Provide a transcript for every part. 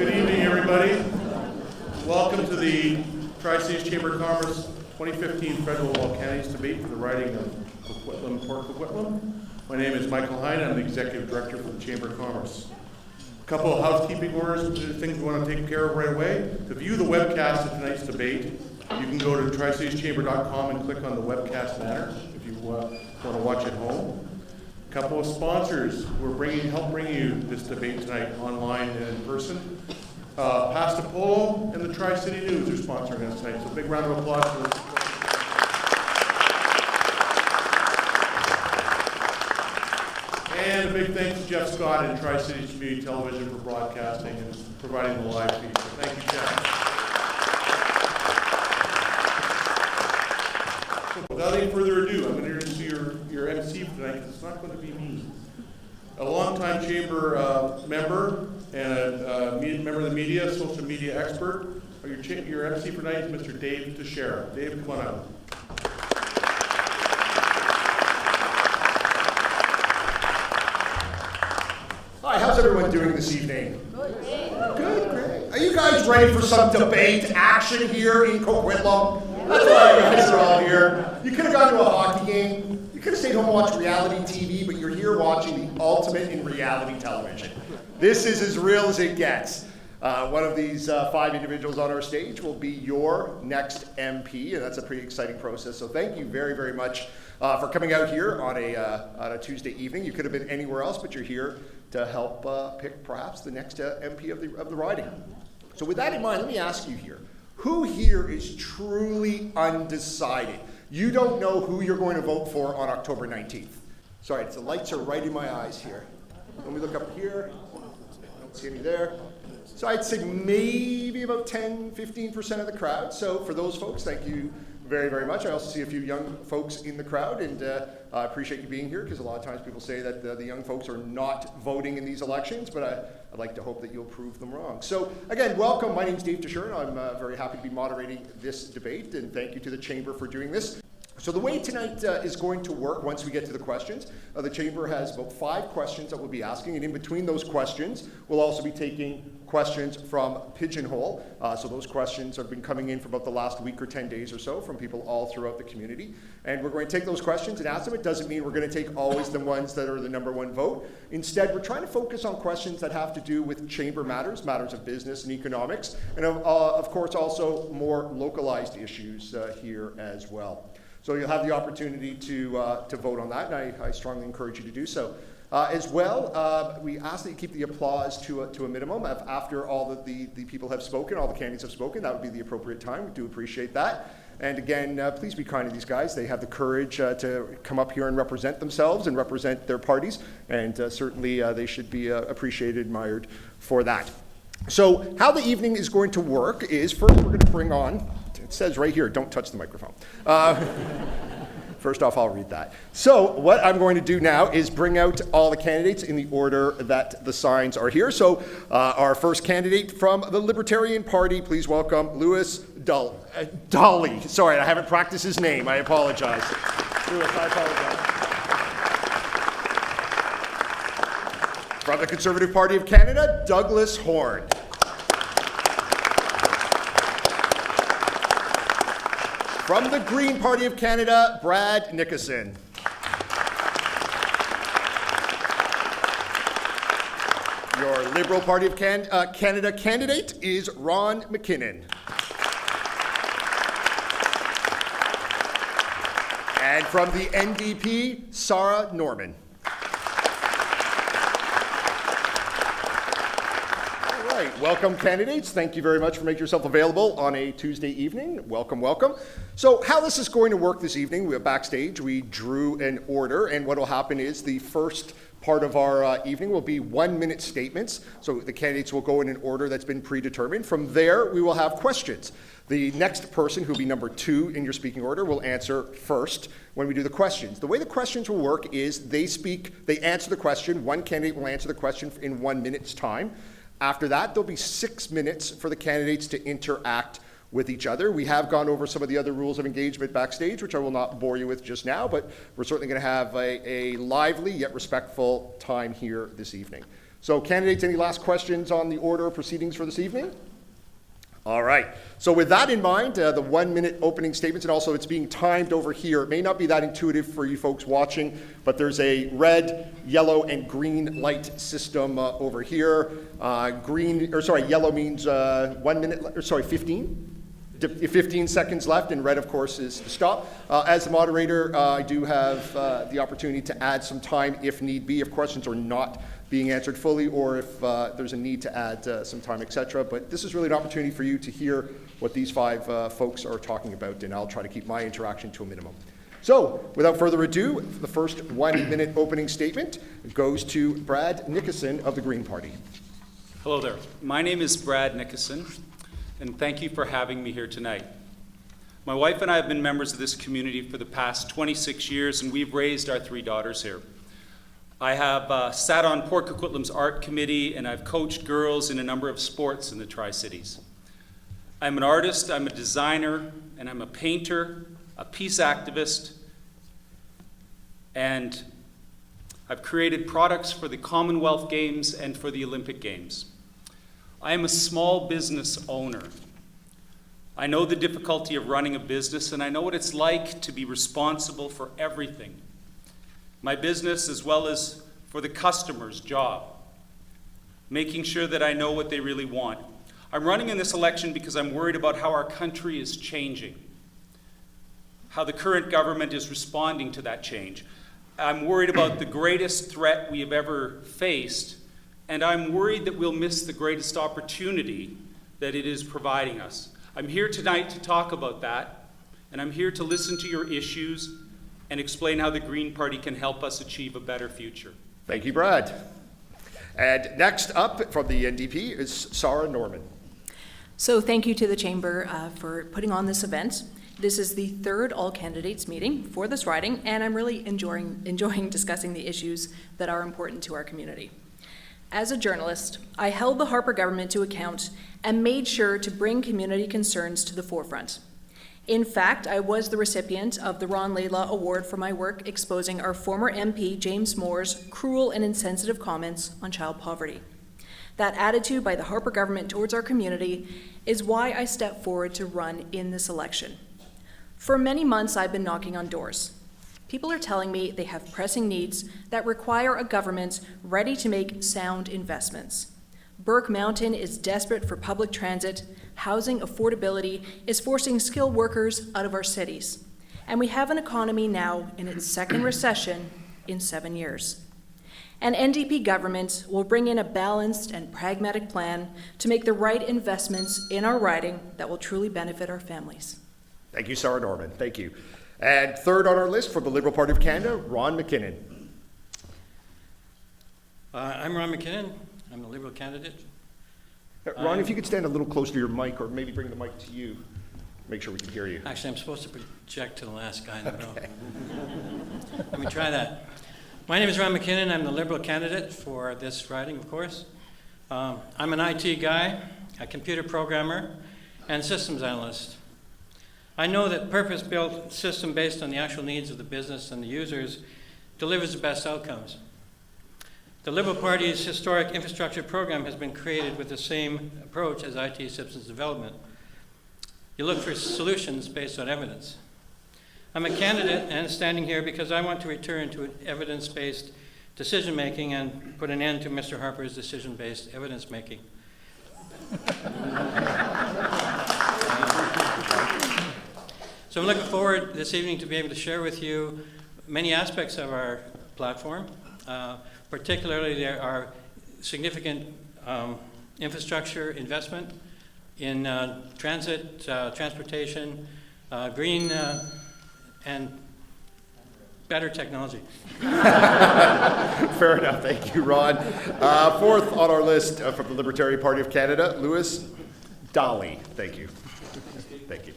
Good evening, everybody. Welcome to the Tri-Cities Chamber of Commerce 2015 Federal Law Candidates Debate for the riding of Coquitlam-Port Coquitlam. My name is Michael Hine. I'm the Executive Director for the Chamber of Commerce. A couple of housekeeping orders, things we want to take care of right away. To view the webcast of tonight's debate, you can go to tricitieschamber.com and click on the webcast banner if you want to watch at home. A couple of sponsors who are help bringing you this debate tonight online and in person. Pasta Polo and the Tri-City News are sponsoring us tonight, so big round of applause for this. And a big thanks to Jeff Scott and Tri-Cities Community Television for broadcasting and providing the live feed. So thank you, Jeff. So without any further ado, I'm going to introduce your MC for tonight, because it's not going to be me. A longtime Chamber member and a member of the media, social media expert. Your MC for tonight is Mr. Dave Teixeira. Dave, come on out. Hi, how's everyone doing this evening? Good, great. Are you guys ready for some debate action here in Coquitlam? That's why you guys are all here. You could have gone to a hockey game. You could have stayed home and watched reality TV, but you're here watching the ultimate in reality television. This is as real as it gets. One of these 5 individuals on our stage will be your next MP, and that's a pretty exciting process. So thank you very, very much for coming out here on a Tuesday evening. You could have been anywhere else, but you're here to help pick perhaps the next MP of the riding. So with that in mind, let me ask you here, who here is truly undecided? You don't know who you're going to vote for on October 19th. Sorry, the lights are right in my eyes here. Let me look up here. I don't see any there. So I'd say maybe about 10-15% of the crowd. So for those folks, thank you very, very much. I also see a few young folks in the crowd, and I appreciate you being here, because a lot of times people say that the young folks are not voting in these elections, but I'd like to hope that you'll prove them wrong. So again, welcome. My name is Dave Teixeira. I'm very happy to be moderating this debate, and thank you to the Chamber for doing this. So the way tonight is going to work, once we get to the questions, the Chamber has about 5 questions that we'll be asking, and in between those questions, we'll also be taking questions from Pigeonhole. So those questions have been coming in for about the last week or 10 days or so from people all throughout the community. And we're going to take those questions and ask them. It doesn't mean we're going to take always the ones that are the #1 vote. Instead, we're trying to focus on questions that have to do with Chamber matters of business and economics, and of course also more localized issues here as well. So you'll have the opportunity to vote on that, and I strongly encourage you to do so. As well, we ask that you keep the applause to a minimum. After all the people have spoken, all the candidates have spoken, that would be the appropriate time. We do appreciate that. And again, please be kind to these guys. They have the courage to come up here and represent themselves and represent their parties, and certainly they should be appreciated, admired for that. So how the evening is going to work is, first we're going to bring on, it says right here, don't touch the microphone. First off, I'll read that. So what I'm going to do now is bring out all the candidates in the order that the signs are here. So our first candidate from the Libertarian Party, please welcome Louis Dolly. Sorry, I haven't practiced his name. I apologize. Louis, I apologize. From the Conservative Party of Canada, Douglas Horn. From the Green Party of Canada, Brad Nicholson. Your Liberal Party of Canada candidate is Ron McKinnon. And from the NDP, Sarah Norman. Welcome, candidates. Thank you very much for making yourself available on a Tuesday evening. Welcome, welcome. So how this is going to work this evening, we're backstage. We drew an order, and what will happen is the first part of our evening will be 1-minute statements. So the candidates will go in an order that's been predetermined. From there, we will have questions. The next person, who will be number 2 in your speaking order, will answer first when we do the questions. The way the questions will work is they answer the question. One candidate will answer the question in 1 minute's time. After that, there'll be 6 minutes for the candidates to interact with each other. We have gone over some of the other rules of engagement backstage, which I will not bore you with just now, but we're certainly going to have a lively yet respectful time here this evening. So candidates, any last questions on the order of proceedings for this evening? All right. So with that in mind, the 1 minute opening statements, and also it's being timed over here. It may not be that intuitive for you folks watching, but there's a red, yellow, and green light system over here. Yellow means 1 minute, 15? 15 seconds left, and red, of course, is to stop. As the moderator, I do have the opportunity to add some time if need be, if questions are not being answered fully, or if there's a need to add some time, etc. But this is really an opportunity for you to hear what these five folks are talking about, and I'll try to keep my interaction to a minimum. So, without further ado, the first 1 minute opening statement goes to Brad Nickerson of the Green Party. Hello there. My name is Brad Nickerson, and thank you for having me here tonight. My wife and I have been members of this community for the past 26 years, and we've raised our 3 daughters here. I have sat on Port Coquitlam's art committee, and I've coached girls in a number of sports in the Tri-Cities. I'm an artist, I'm a designer, and I'm a painter, a peace activist, and I've created products for the Commonwealth Games and for the Olympic Games. I am a small business owner. I know the difficulty of running a business, and I know what it's like to be responsible for everything. My business, as well as for the customer's job, making sure that I know what they really want. I'm running in this election because I'm worried about how our country is changing, how the current government is responding to that change. I'm worried about the greatest threat we have ever faced, and I'm worried that we'll miss the greatest opportunity that it is providing us. I'm here tonight to talk about that, and I'm here to listen to your issues and explain how the Green Party can help us achieve a better future. Thank you, Brad. And next up from the NDP is Sarah Norman. So thank you to the Chamber for putting on this event. This is the 3rd all-candidates meeting for this riding, and I'm really enjoying discussing the issues that are important to our community. As a journalist, I held the Harper government to account and made sure to bring community concerns to the forefront. In fact, I was the recipient of the Ron Laidlaw Award for my work exposing our former MP James Moore's cruel and insensitive comments on child poverty. That attitude by the Harper government towards our community is why I stepped forward to run in this election. For many months, I've been knocking on doors. People are telling me they have pressing needs that require a government ready to make sound investments. Burke Mountain is desperate for public transit. Housing affordability is forcing skilled workers out of our cities. And we have an economy now in its 2nd recession in 7 years. An NDP government will bring in a balanced and pragmatic plan to make the right investments in our riding that will truly benefit our families. Thank you, Sarah Norman. Thank you. And third on our list from the Liberal Party of Canada, Ron McKinnon. I'm Ron McKinnon. I'm the Liberal candidate. Ron, if you could stand a little closer to your mic, or maybe bring the mic to you, make sure we can hear you. Actually, I'm supposed to project to the last guy in the row. Let me try that. My name is Ron McKinnon. I'm the Liberal candidate for this riding, of course. I'm an IT guy, a computer programmer, and systems analyst. I know that purpose-built system based on the actual needs of the business and the users delivers the best outcomes. The Liberal Party's historic infrastructure program has been created with the same approach as IT systems development. You look for solutions based on evidence. I'm a candidate and standing here because I want to return to evidence-based decision-making and put an end to Mr. Harper's decision-based evidence-making. So I'm looking forward this evening to be able to share with you many aspects of our platform. Particularly, there are significant infrastructure investment in transit, transportation, green, and better technology. Fair enough. Thank you, Ron. Fourth on our list from the Libertarian Party of Canada, Louis Dolly. Thank you. Thank you.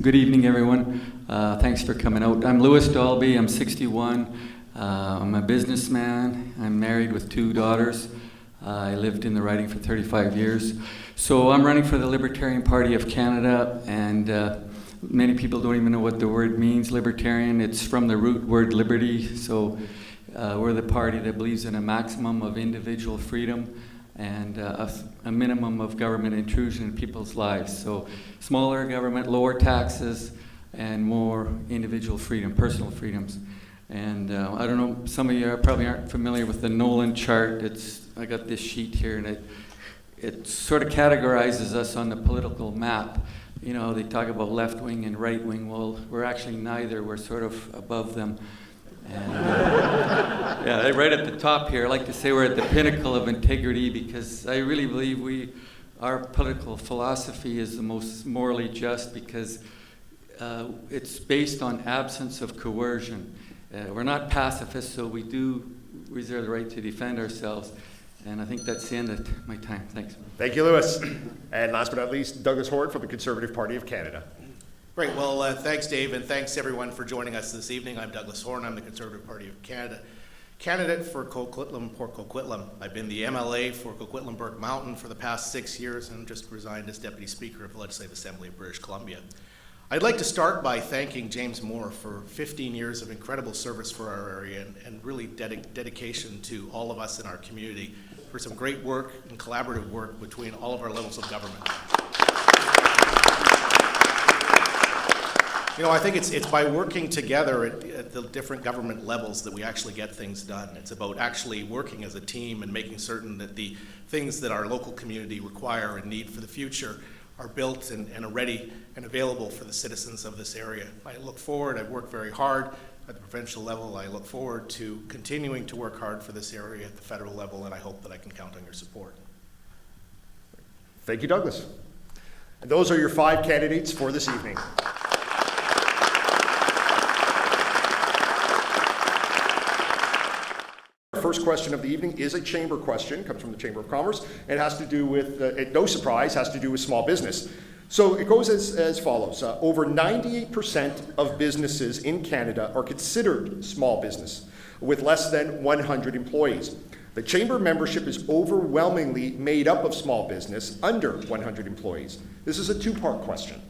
Good evening, everyone. Thanks for coming out. I'm Louis Dalby. I'm 61. I'm a businessman. I'm married with 2 daughters. I lived in the riding for 35 years. So I'm running for the Libertarian Party of Canada, and many people don't even know what the word means, libertarian. It's from the root word liberty, so we're the party that believes in a maximum of individual freedom and a minimum of government intrusion in people's lives. So smaller government, lower taxes, and more individual freedom, personal freedoms. And I don't know, some of you probably aren't familiar with the Nolan chart. I got this sheet here, and it sort of categorizes us on the political map. You know, they talk about left wing and right wing. Well, we're actually neither. We're sort of above them. And yeah, right at the top here, I like to say we're at the pinnacle of integrity, because I really believe our political philosophy is the most morally just, because it's based on absence of coercion. We're not pacifists, so we do reserve the right to defend ourselves. And I think that's the end of my time. Thanks. Thank you, Lewis. And last but not least, Douglas Hort from the Conservative Party of Canada. Great. Well, thanks, Dave, and thanks, everyone, for joining us this evening. I'm Douglas Horn. I'm the Conservative Party of Canada candidate for Coquitlam-Port Coquitlam. I've been the MLA for Coquitlam-Burke Mountain for the past 6 years and just resigned as Deputy Speaker of the Legislative Assembly of British Columbia. I'd like to start by thanking James Moore for 15 years of incredible service for our area and really dedication to all of us in our community for some great work and collaborative work between all of our levels of government. You know, I think it's by working together at the different government levels that we actually get things done. It's about actually working as a team and making certain that the things that our local community require and need for the future are built and are ready and available for the citizens of this area. I look forward, I've worked very hard at the provincial level. I look forward to continuing to work hard for this area at the federal level, and I hope that I can count on your support. Thank you, Douglas. And those are your 5 candidates for this evening. Our first question of the evening is a chamber question. It comes from the Chamber of Commerce. It has to do with, no surprise, has to do with small business. So it goes as follows. Over 98% of businesses in Canada are considered small business with less than 100 employees. The chamber membership is overwhelmingly made up of small business under 100 employees. This is a 2-part question.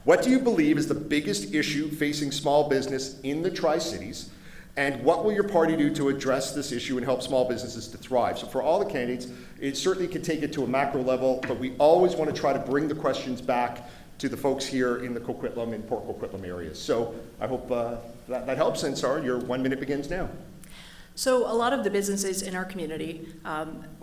What do you believe is the biggest issue facing small business in the Tri-Cities? And what will your party do to address this issue and help small businesses to thrive? So for all the candidates, it certainly can take it to a macro level, but we always want to try to bring the questions back to the folks here in the Coquitlam and Port Coquitlam areas. So I hope that helps. And Sarah, your 1 minute begins now. So a lot of the businesses in our community,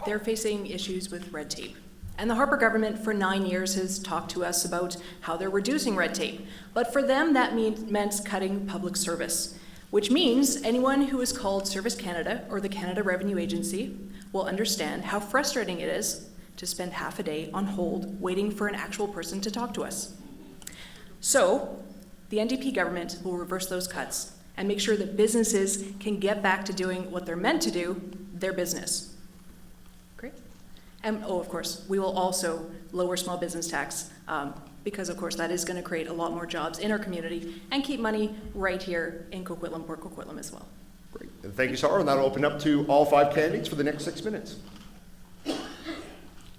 they're facing issues with red tape. And the Harper government for 9 years has talked to us about how they're reducing red tape. But for them, that meant cutting public service, which means anyone who is called Service Canada or the Canada Revenue Agency will understand how frustrating it is to spend half a day on hold waiting for an actual person to talk to us. So the NDP government will reverse those cuts and make sure that businesses can get back to doing what they're meant to do, their business. Great. And of course, we will also lower small business tax because of course that is going to create a lot more jobs in our community and keep money right here in Coquitlam-Port Coquitlam as well. Great. And thank you, Sarah. And that'll open up to all 5 candidates for the next 6 minutes.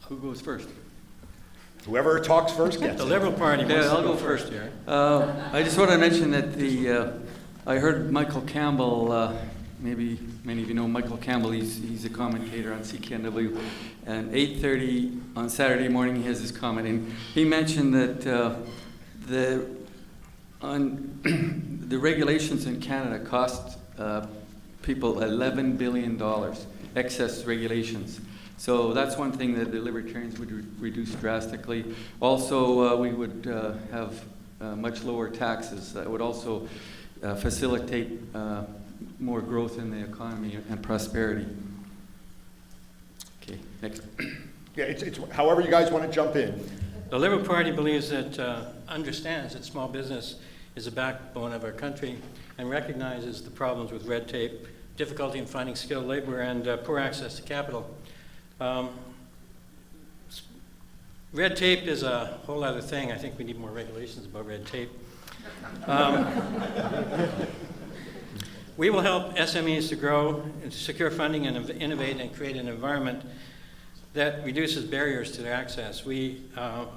Who goes first? Whoever talks first gets The it. Liberal Party wants Yeah, I'll to go first here. I just want to mention that I heard Michael Campbell, maybe many of you know Michael Campbell, he's a commentator on CKNW, and 8:30 on Saturday morning he has his comment, and he mentioned that the regulations in Canada cost people $11 billion, excess regulations. So that's one thing that the Libertarians would reduce drastically. Also, we would have much lower taxes. That would also facilitate more growth in the economy and prosperity. Okay, next. Yeah, it's however you guys want to jump in. The Liberal Party believes that, understands that small business is the backbone of our country and recognizes the problems with red tape, difficulty in finding skilled labor, and poor access to capital. Red tape is a whole other thing. I think we need more regulations about red tape. We will help SMEs to grow, and to secure funding, and innovate and create an environment that reduces barriers to their access. We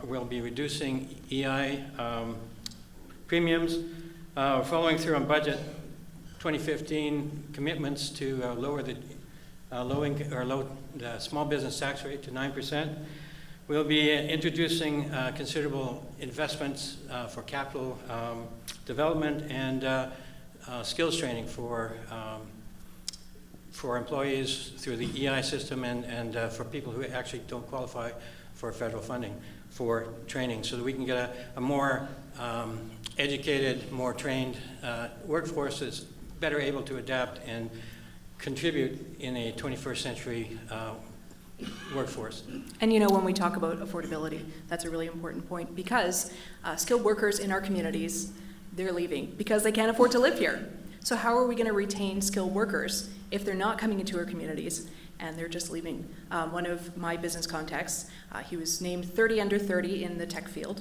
will be reducing EI premiums, following through on budget 2015 commitments to lower the small business tax rate to 9%. We'll be introducing considerable investments for capital development and skills training for employees through the EI system and for people who actually don't qualify for federal funding for training, so that we can get a more educated, more trained workforce that's better able to adapt and contribute in a 21st century workforce. And when we talk about affordability, that's a really important point, because skilled workers in our communities, they're leaving because they can't afford to live here. So how are we going to retain skilled workers if they're not coming into our communities and they're just leaving? One of my business contacts, he was named 30 under 30 in the tech field.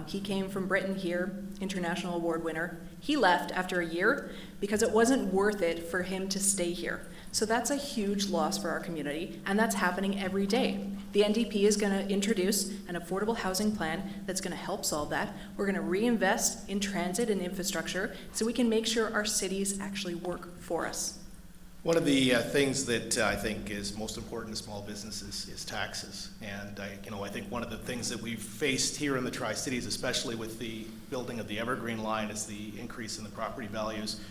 He came from Britain here, international award winner. He left after a year because it wasn't worth it for him to stay here. So that's a huge loss for our community, and that's happening every day. The NDP is going to introduce an affordable housing plan that's going to help solve that. We're going to reinvest in transit and infrastructure so we can make sure our cities actually work for us. One of the things that I think is most important to small businesses is taxes. And I think one of the things that we've faced here in the Tri-Cities, especially with the building of the Evergreen line, is the increase in the property values,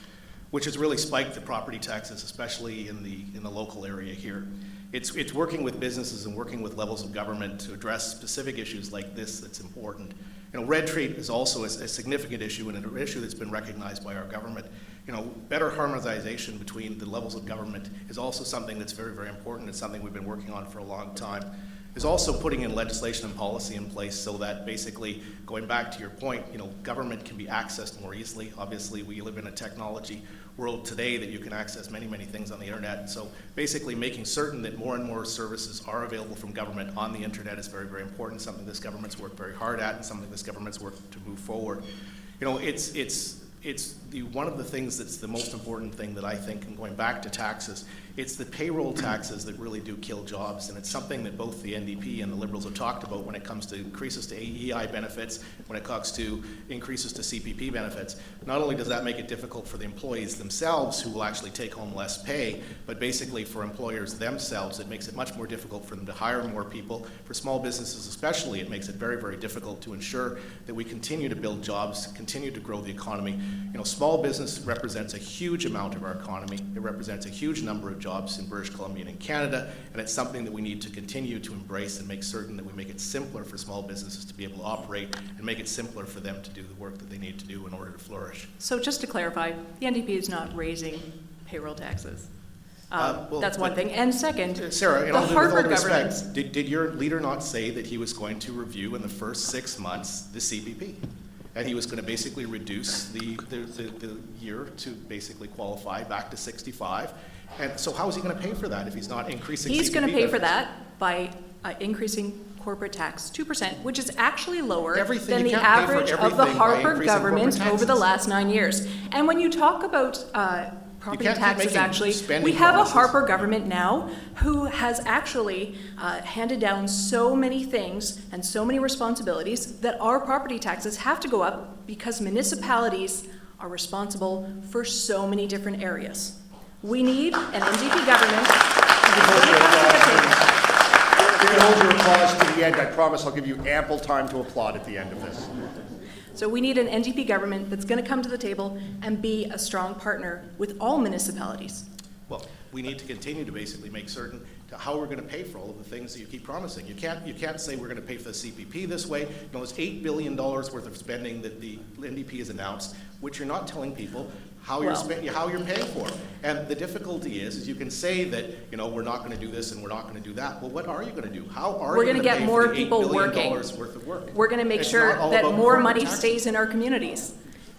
which has really spiked the property taxes, especially in the local area here. It's working with businesses and working with levels of government to address specific issues like this that's important. Red tape is also a significant issue, and an issue that's been recognized by our government. Better harmonization between the levels of government is also something that's very, very important. It's something we've been working on for a long time. Is also putting in legislation and policy in place so that basically, going back to your point, government can be accessed more easily. Obviously, we live in a technology world today that you can access many, many things on the internet. So basically making certain that more and more services are available from government on the internet is very, very important, something this government's worked very hard at and something this government's worked to move forward. It's one of the things that's the most important thing that I think, and going back to taxes, it's the payroll taxes that really do kill jobs, and it's something that both the NDP and the Liberals have talked about when it comes to increases to AEI benefits, when it comes to increases to CPP benefits. Not only does that make it difficult for the employees themselves who will actually take home less pay, but basically for employers themselves, it makes it much more difficult for them to hire more people. For small businesses especially, it makes it very, very difficult to ensure that we continue to build jobs, continue to grow the economy. Small business represents a huge amount of our economy. It represents a huge number of jobs in British Columbia and in Canada, and it's something that we need to continue to embrace and make certain that we make it simpler for small businesses to be able to operate and make it simpler for them to do the work that they need to do in order to flourish. So just to clarify, the NDP is not raising payroll taxes. Well, that's one thing. And second, Sarah, the Harper with all government. respect, did your leader not say that he was going to review in the first 6 months the CPP? And he was going to basically reduce the year to basically qualify back to 65. And so how is he going to pay for that if he's not increasing He's CPP going to pay for benefits? that by increasing corporate tax 2%, which is actually lower Everything. than You the can't pay for average of the everything by Harper increasing government corporate over the taxes. last 9 years. And when you talk about property can't keep taxes, making actually, spending we have promises. a Harper government now who has actually handed down so many things and so many responsibilities that our property taxes have to go up because municipalities are responsible for so many different areas. We need an NDP government. You can hold your applause to the end. I promise I'll give you ample time to applaud at the end of this. So we need an NDP government that's going to come to the table and be a strong partner with all municipalities. Well, we need to continue to basically make certain to how we're going to pay for all of the things that you keep promising. You can't say we're going to pay for the CPP this way. There's $8 billion worth of spending that the NDP has announced, which you're not telling people how you're paying for. And the difficulty is you can say that we're not going to do this and we're not going to do that. Well, what are you going to do? How are We're you going going to get pay more for the $8 people billion working. worth of work? We're going to make It's sure not all that about more corporate money taxes. stays in our communities.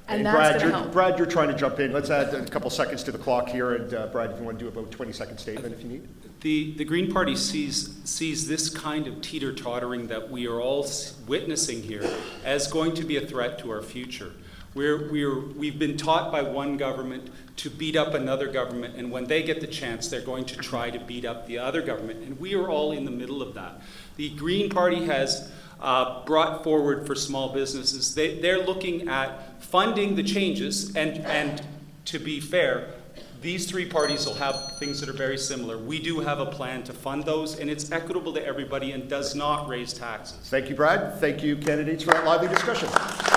And Hey, that's going to help. Brad, you're trying to jump in. Let's add a couple seconds to the clock here. And Brad, if you want to do about a 20-second statement if you need. The Green Party sees this kind of teeter-tottering that we are all witnessing here as going to be a threat to our future. We've been taught by one government to beat up another government, and when they get the chance, they're going to try to beat up the other government, and we are all in the middle of that. The Green Party has brought forward for small businesses. They're looking at funding the changes and to be fair, these three parties will have things that are very similar. We do have a plan to fund those, and it's equitable to everybody and does not raise taxes. Thank you, Brad. Thank you, candidates, for that lively discussion.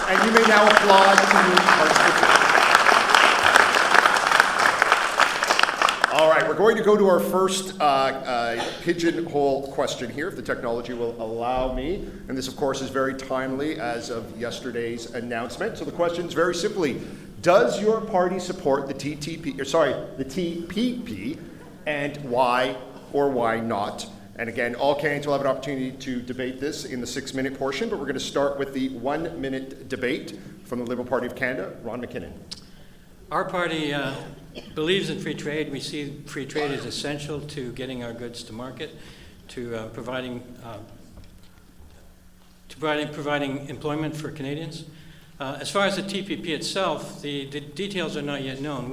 And you may now applaud to your participation. All right, we're going to go to our first pigeonhole question here, if the technology will allow me. And this, of course, is very timely as of yesterday's announcement. So the question is very simply, does your party support the TPP, and why or why not? And again, all candidates will have an opportunity to debate this in the 6-minute portion, but we're going to start with the 1-minute debate from the Liberal Party of Canada. Ron McKinnon. Our party believes in free trade. We see free trade as essential to getting our goods to market, to providing employment for Canadians. As far as the TPP itself, the details are not yet known.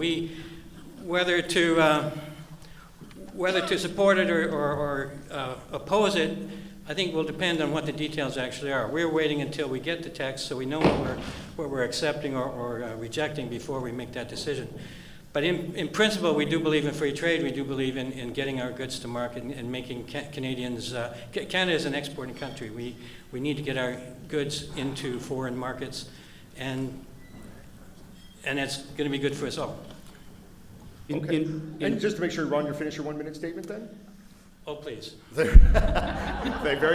Whether to support it or oppose it, I think will depend on what the details actually are. We're waiting until we get the text so we know what we're accepting or rejecting before we make that decision. But in principle, we do believe in free trade. We do believe in getting our goods to market and making Canadians, Canada is an exporting country. We need to get our goods into foreign markets, and that's going to be good for us all. Okay. And just to make sure, Ron, you finish your 1-minute statement then? Oh, please. Very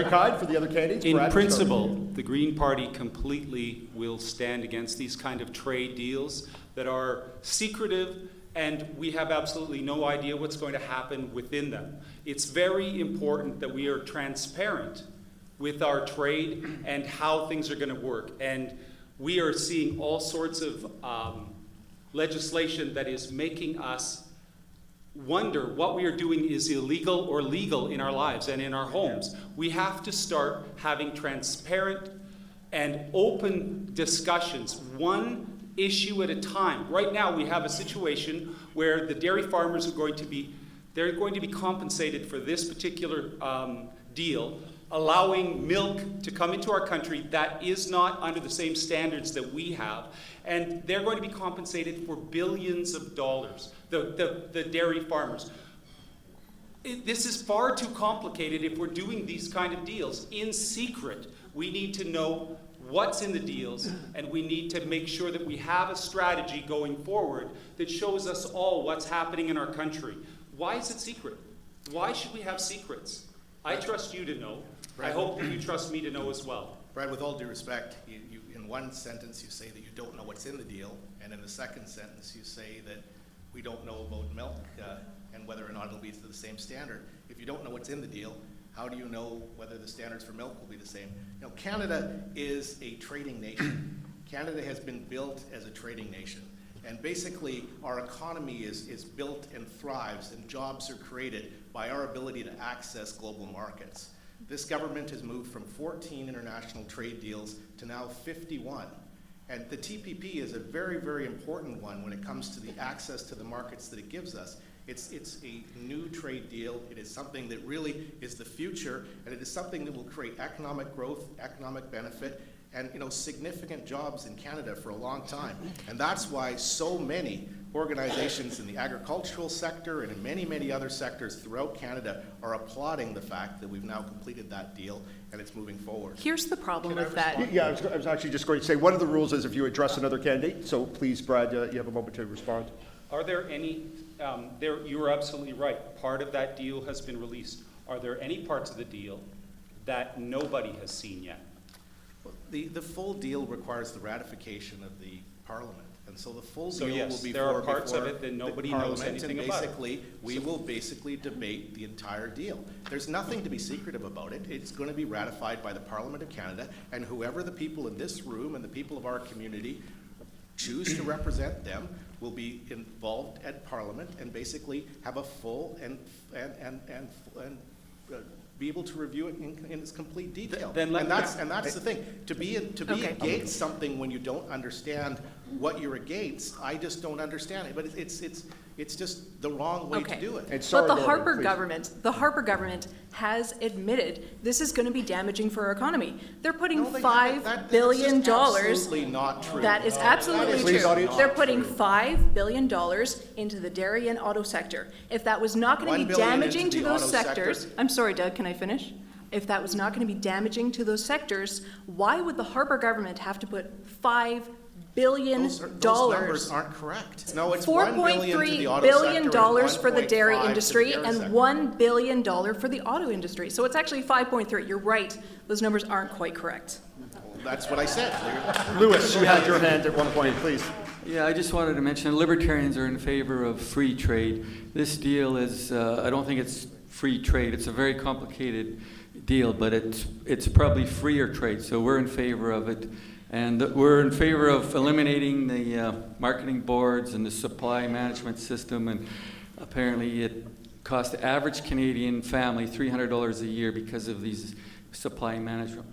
kind for the other candidates. In Brad, principle, the Green Party completely will stand against these kind of trade deals that are secretive, and we have absolutely no idea what's going to happen within them. It's very important that we are transparent with our trade and how things are going to work. And we are seeing all sorts of legislation that is making us wonder what we are doing is illegal or legal in our lives and in our homes. We have to start having transparent and open discussions, one issue at a time. Right now we have a situation where the dairy farmers are going to be compensated for this particular deal, allowing milk to come into our country that is not under the same standards that we have, and they're going to be compensated for billions of dollars, the dairy farmers. This is far too complicated if we're doing these kind of deals in secret. We need to know what's in the deals, and we need to make sure that we have a strategy going forward that shows us all what's happening in our country. Why is it secret? Why should we have secrets? I trust you to know. I hope that you trust me to know as well. Brad, with all due respect, you in one sentence you say that you don't know what's in the deal, and in the second sentence you say that we don't know about milk and whether or not it'll be to the same standard. If you don't know what's in the deal, how do you know whether the standards for milk will be the same? You know, Canada is a trading nation. Canada has been built as a trading nation. And basically, our economy is built and thrives, and jobs are created by our ability to access global markets. This government has moved from 14 international trade deals to now 51. And the TPP is a very, very important one when it comes to the access to the markets that it gives us. It's a new trade deal. It is something that really is the future, and it is something that will create economic growth, economic benefit, and significant jobs in Canada for a long time. And that's why so many organizations in the agricultural sector and in many, many other sectors throughout Canada are applauding the fact that we've now completed that deal and it's moving forward. Here's the problem with that. Yeah, I was actually just going to say, one of the rules is if you address another candidate, so please, Brad, you have a moment to respond. Are there any, you are absolutely right, part of that deal has been released. Are there any parts of the deal that nobody has seen yet? The full deal requires the ratification of the Parliament. And so the full So deal yes, will be there are parts of it that the nobody knows Parliament, anything and about. basically, we will basically debate the entire deal. There's nothing to be secretive about it. It's going to be ratified by the Parliament of Canada, and whoever the people in this room and the people of our community choose to represent them will be involved at Parliament and basically have a full and be able to review it in its complete detail. And that's the thing. To be against something when you don't understand what you're against, I just don't understand it. But It's just the wrong way to do it. And sorry, But the Norman, Harper government has admitted this is going to be damaging for our economy. They're putting No, they $5 haven't. billion. That's absolutely not true. That is absolutely Please, true. audience. They're putting $5 billion into the dairy and auto sector. If that was not going to $1 be billion damaging into to the those auto sector. sectors, I'm sorry, Doug, can I finish? If that was not going to be damaging to those sectors, why would the Harper government have to put $5 billion? Those numbers aren't correct. No, it's $1 billion to the $4.3 auto billion sector for the dairy $1.5 to the industry dairy and sector. $1 billion for the auto industry. So it's actually 5.3. You're right. Those numbers aren't quite correct. That's what I said. Lewis, you had your hand at one point, please. Yeah, I just wanted to mention, libertarians are in favor of free trade. This deal is, I don't think it's free trade. It's a very complicated deal, but it's probably freer trade, so we're in favor of it. And we're in favor of eliminating the marketing boards and the supply management system, and apparently it costs the average Canadian family $300 a year because of these supply management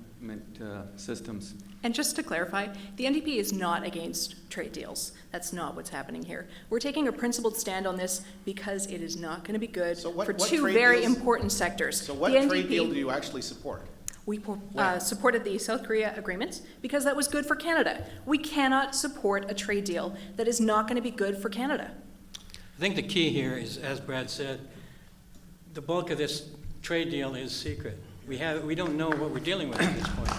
systems. And just to clarify, the NDP is not against trade deals. That's not what's happening here. We're taking a principled stand on this because it is not going to be good So what for two trade very deals- important sectors. So what The trade deal NDP do you actually support? We supported the South Korea agreement because that was good for Canada. We cannot support a trade deal that is not going to be good for Canada. I think the key here is, as Brad said, the bulk of this trade deal is secret. We don't know what we're dealing with at this point.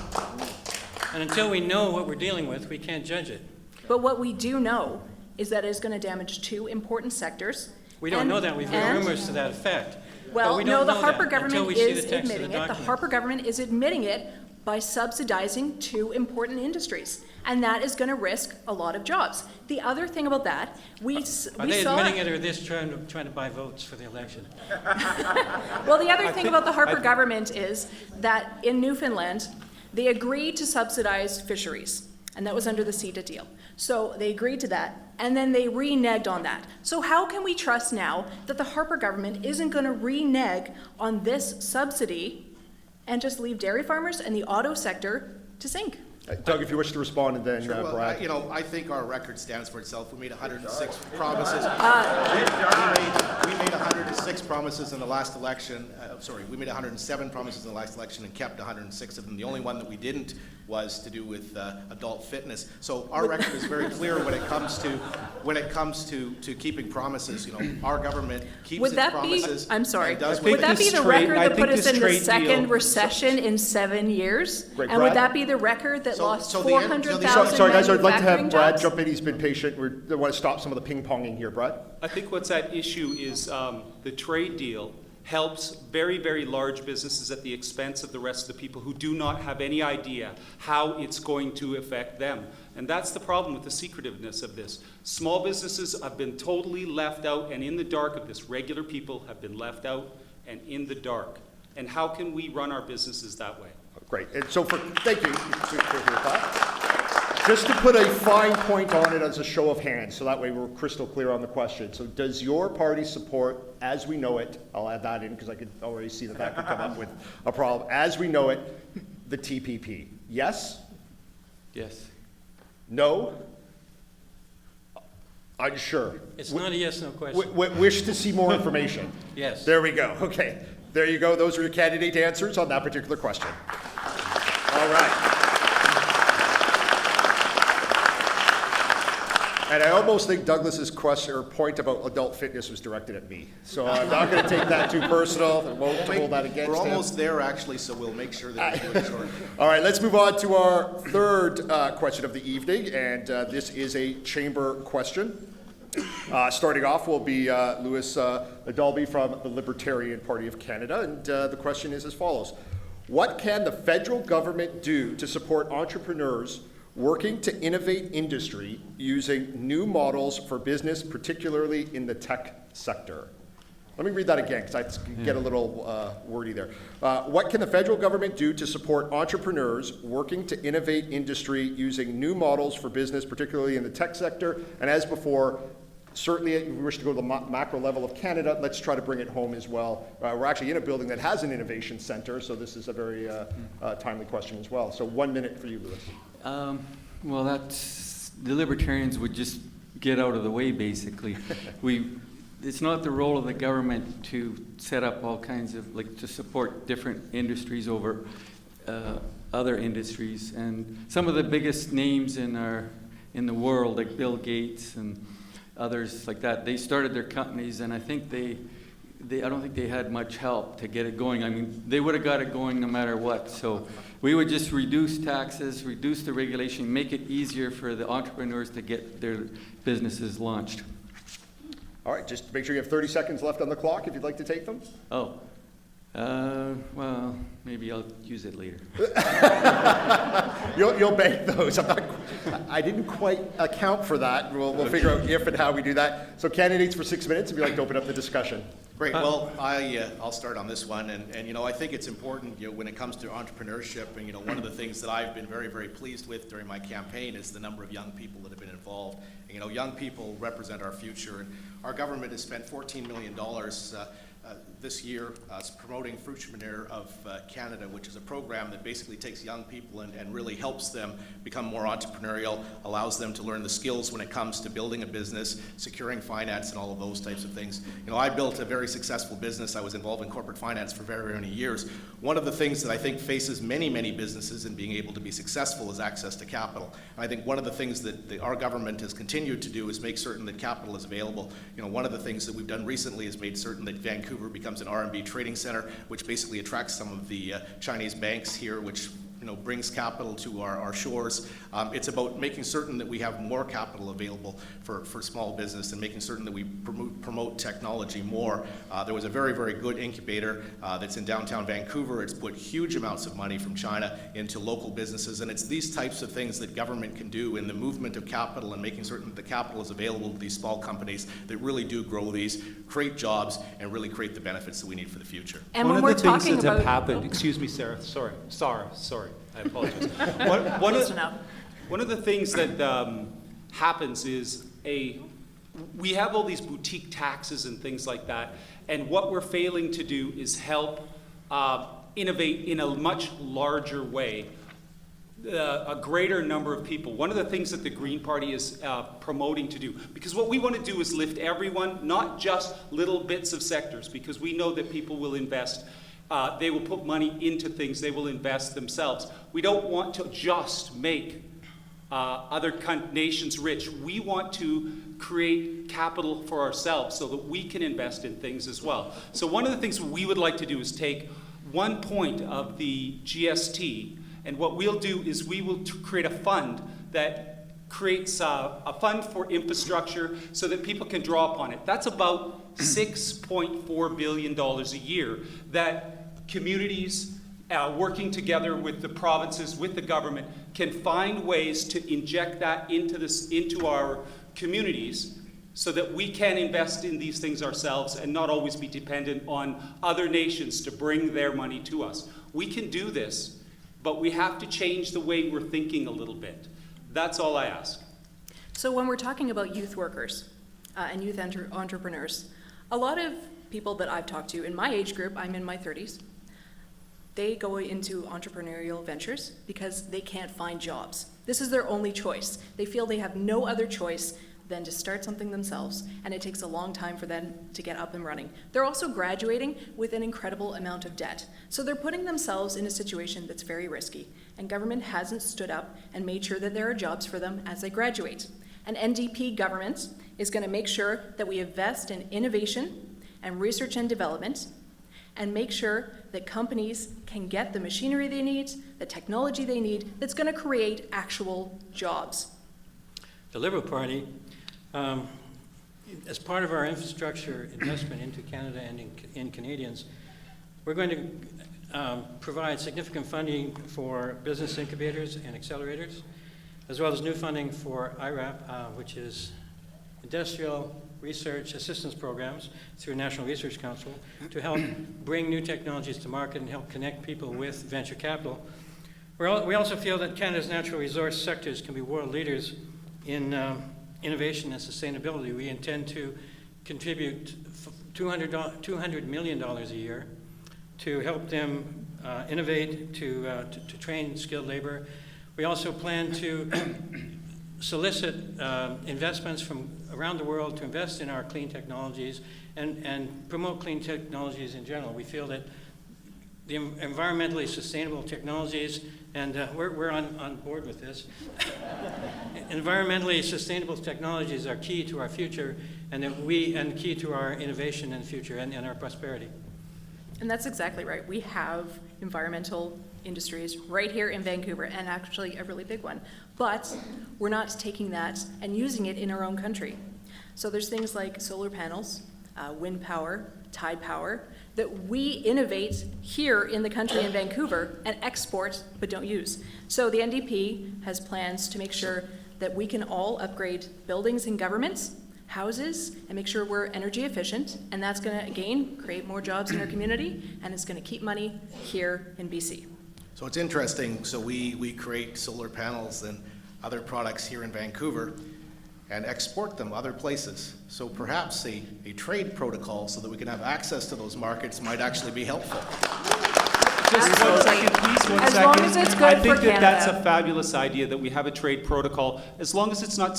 And until we know what we're dealing with, we can't judge it. But what we do know is that it is going to damage two important sectors. We don't know that. We've heard rumors to that effect. But Well, we no, don't the know Harper that until government we see the is text of the admitting it. The document. Harper government is admitting it by subsidizing two important industries. And that is going to risk a lot of jobs. The other thing about that, we saw... Are they admitting it, or are they trying to buy votes for the election? Well, the other thing about the Harper government is that in Newfoundland, they agreed to subsidize fisheries, and that was under the CETA deal. So they agreed to that, and then they reneged on that. So how can we trust now that the Harper government isn't going to renege on this subsidy and just leave dairy farmers and the auto sector to sink? Doug, if you wish to respond, and then Sure, well, Brad. I think our record stands for itself. We made 106 promises. We made 106 promises in the last election. We made 107 promises in the last election and kept 106 of them. The only one that we didn't was to do with adult fitness. So our record is very clear when it comes to keeping promises. Our government keeps Would its that promises. be, I'm sorry, and does would that be the record that put us in the trade second deal- recession in 7 years? Great, And would Brad? that be the record that So- lost so the end- so the- 400,000 Sorry, guys, I'd like to have manufacturing Brad jobs? jump in. He's been patient. We want to stop some of the ping-ponging here. Brad? I think what's at issue is the trade deal helps very, very large businesses at the expense of the rest of the people who do not have any idea how it's going to affect them. And that's the problem with the secretiveness of this. Small businesses have been totally left out and in the dark of this. Regular people have been left out and in the dark. And how can we run our businesses that way? Great. And so thank you for that. Just to put a fine point on it as a show of hands, so that way we're crystal clear on the question. So does your party support, as we know it, I'll add that in because I could already see that could come up with a problem, as we know it, the TPP? Yes? Yes. No? Unsure? It's not a yes/no question. Wish to see more information? Yes. There we go. Okay. There you go. Those are your candidate answers on that particular question. All right. And I almost think Douglas's question or point about adult fitness was directed at me. So I'm not going to take that too personal. I won't hold that against We're him. almost there, actually, so we'll make sure that we do it short. All right, let's move on to our third question of the evening, and this is a chamber question. Starting off will be Louis Dalby from the Libertarian Party of Canada, and the question is as follows. What can the federal government do to support entrepreneurs working to innovate industry using new models for business, particularly in the tech sector? Let me read that again because I get a little wordy there. What can the federal government do to support entrepreneurs working to innovate industry using new models for business, particularly in the tech sector? And as before, certainly if we wish to go to the macro level of Canada, let's try to bring it home as well. We're actually in a building that has an innovation center, so this is a very timely question as well. So 1 minute for you, Louis. Well, the libertarians would just get out of the way, basically. it's not the role of the government to set up all kinds of, like, to support different industries over other industries. And some of the biggest names in the world, like Bill Gates and others like that, they started their companies, and I think I don't think they had much help to get it going. I mean, they would have got it going no matter what. So we would just reduce taxes, reduce the regulation, make it easier for the entrepreneurs to get their businesses launched. All right, just make sure you have 30 seconds left on the clock if you'd like to take them. Oh, well, maybe I'll use it later. You'll bank those. I didn't quite account for that. We'll figure out if and how we do that. So candidates for 6 minutes, if you'd like to open up the discussion. Great. Well, I'll start on this one, and I think it's important, when it comes to entrepreneurship, and one of the things that I've been very, very pleased with during my campaign is the number of young people that have been involved. And, young people represent our future, and our government has spent $14 million this year promoting Fruitpreneur of Canada, which is a program that basically takes young people and really helps them become more entrepreneurial, allows them to learn the skills when it comes to building a business, securing finance, and all of those types of things. I built a very successful business. I was involved in corporate finance for very many years. One of the things that I think faces many, many businesses in being able to be successful is access to capital. And I think one of the things that our government has continued to do is make certain that capital is available. One of the things that we've done recently is made certain that Vancouver becomes an R&B trading center, which basically attracts some of the Chinese banks here, which brings capital to our shores. It's about making certain that we have more capital available for small business and making certain that we promote technology more. There was a very, very good incubator that's in downtown Vancouver. It's put huge amounts of money from China into local businesses, and it's these types of things that government can do in the movement of capital and making certain that the capital is available to these small companies that really do grow these, create jobs, and really create the benefits that we need for the future. And one when of we're the things talking that about, have happened, excuse me, Sarah, sorry, I apologize. One of the things that happens is we have all these boutique taxes and things like that, and what we're failing to do is help innovate in a much larger way. A greater number of people. One of the things that the Green Party is promoting to do, because what we want to do is lift everyone, not just little bits of sectors, because we know that people will invest. They will put money into things. They will invest themselves. We don't want to just make other nations rich. We want to create capital for ourselves so that we can invest in things as well. So one of the things we would like to do is take 1 point of the GST, and what we'll do is we will create a fund that creates a fund for infrastructure so that people can draw upon it. That's about $6.4 billion a year that communities working together with the provinces, with the government, can find ways to inject that into our communities so that we can invest in these things ourselves and not always be dependent on other nations to bring their money to us. We can do this, but we have to change the way we're thinking a little bit. That's all I ask. so when we're talking about youth workers and youth entrepreneurs, a lot of people that I've talked to in my age group, I'm in my 30s, they go into entrepreneurial ventures because they can't find jobs. This is their only choice. They feel they have no other choice than to start something themselves, and it takes a long time for them to get up and running. They're also graduating with an incredible amount of debt. So they're putting themselves in a situation that's very risky, and government hasn't stood up and made sure that there are jobs for them as they graduate. An NDP government is going to make sure that we invest in innovation and research and development, and make sure that companies can get the machinery they need, the technology they need, that's going to create actual jobs. The Liberal Party, as part of our infrastructure investment into Canada and in Canadians, we're going to provide significant funding for business incubators and accelerators, as well as new funding for IRAP, which is Industrial Research Assistance Programs through National Research Council, to help bring new technologies to market and help connect people with venture capital. We also feel that Canada's natural resource sectors can be world leaders in innovation and sustainability. We intend to contribute $200 million a year to help them innovate, to train skilled labor. We also plan to solicit investments from around the world to invest in our clean technologies and promote clean technologies in general. We feel that the environmentally sustainable technologies, and we're on board with this, environmentally sustainable technologies are key to our future and key to our innovation in the future and our prosperity. And that's exactly right. We have environmental industries right here in Vancouver, and actually a really big one. But we're not taking that and using it in our own country. So there's things like solar panels, wind power, tide power, that we innovate here in the country in Vancouver and export but don't use. So the NDP has plans to make sure that we can all upgrade buildings and governments, houses, and make sure we're energy efficient, and that's going to, again, create more jobs in our community, and it's going to keep money here in BC. So it's interesting, so we create solar panels and other products here in Vancouver and export them other places. So perhaps a trade protocol so that we can have access to those markets might actually be helpful. Just 1 second, please, 1 As second. long as it's good I think for that that's Canada. a fabulous idea, that we have a trade protocol, as long as it's not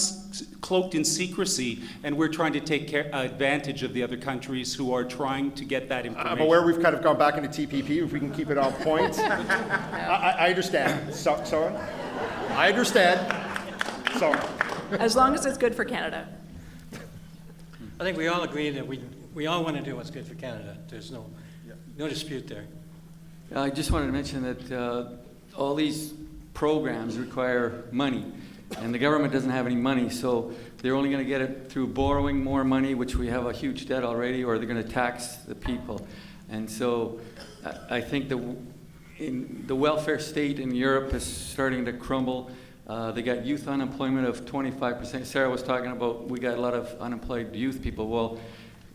cloaked in secrecy and we're trying to take advantage of the other countries who are trying to get that information. I'm aware we've kind of gone back into TPP, if we can keep it on point. I understand. So, I understand. So, As long as it's good for Canada. I think we all agree that we all want to do what's good for Canada. There's no dispute there. I just wanted to mention that all these programs require money, and the government doesn't have any money, so they're only going to get it through borrowing more money, which we have a huge debt already, or they're going to tax the people. And so I think the welfare state in Europe is starting to crumble. They got youth unemployment of 25%. Sarah was talking about we got a lot of unemployed youth people. Well,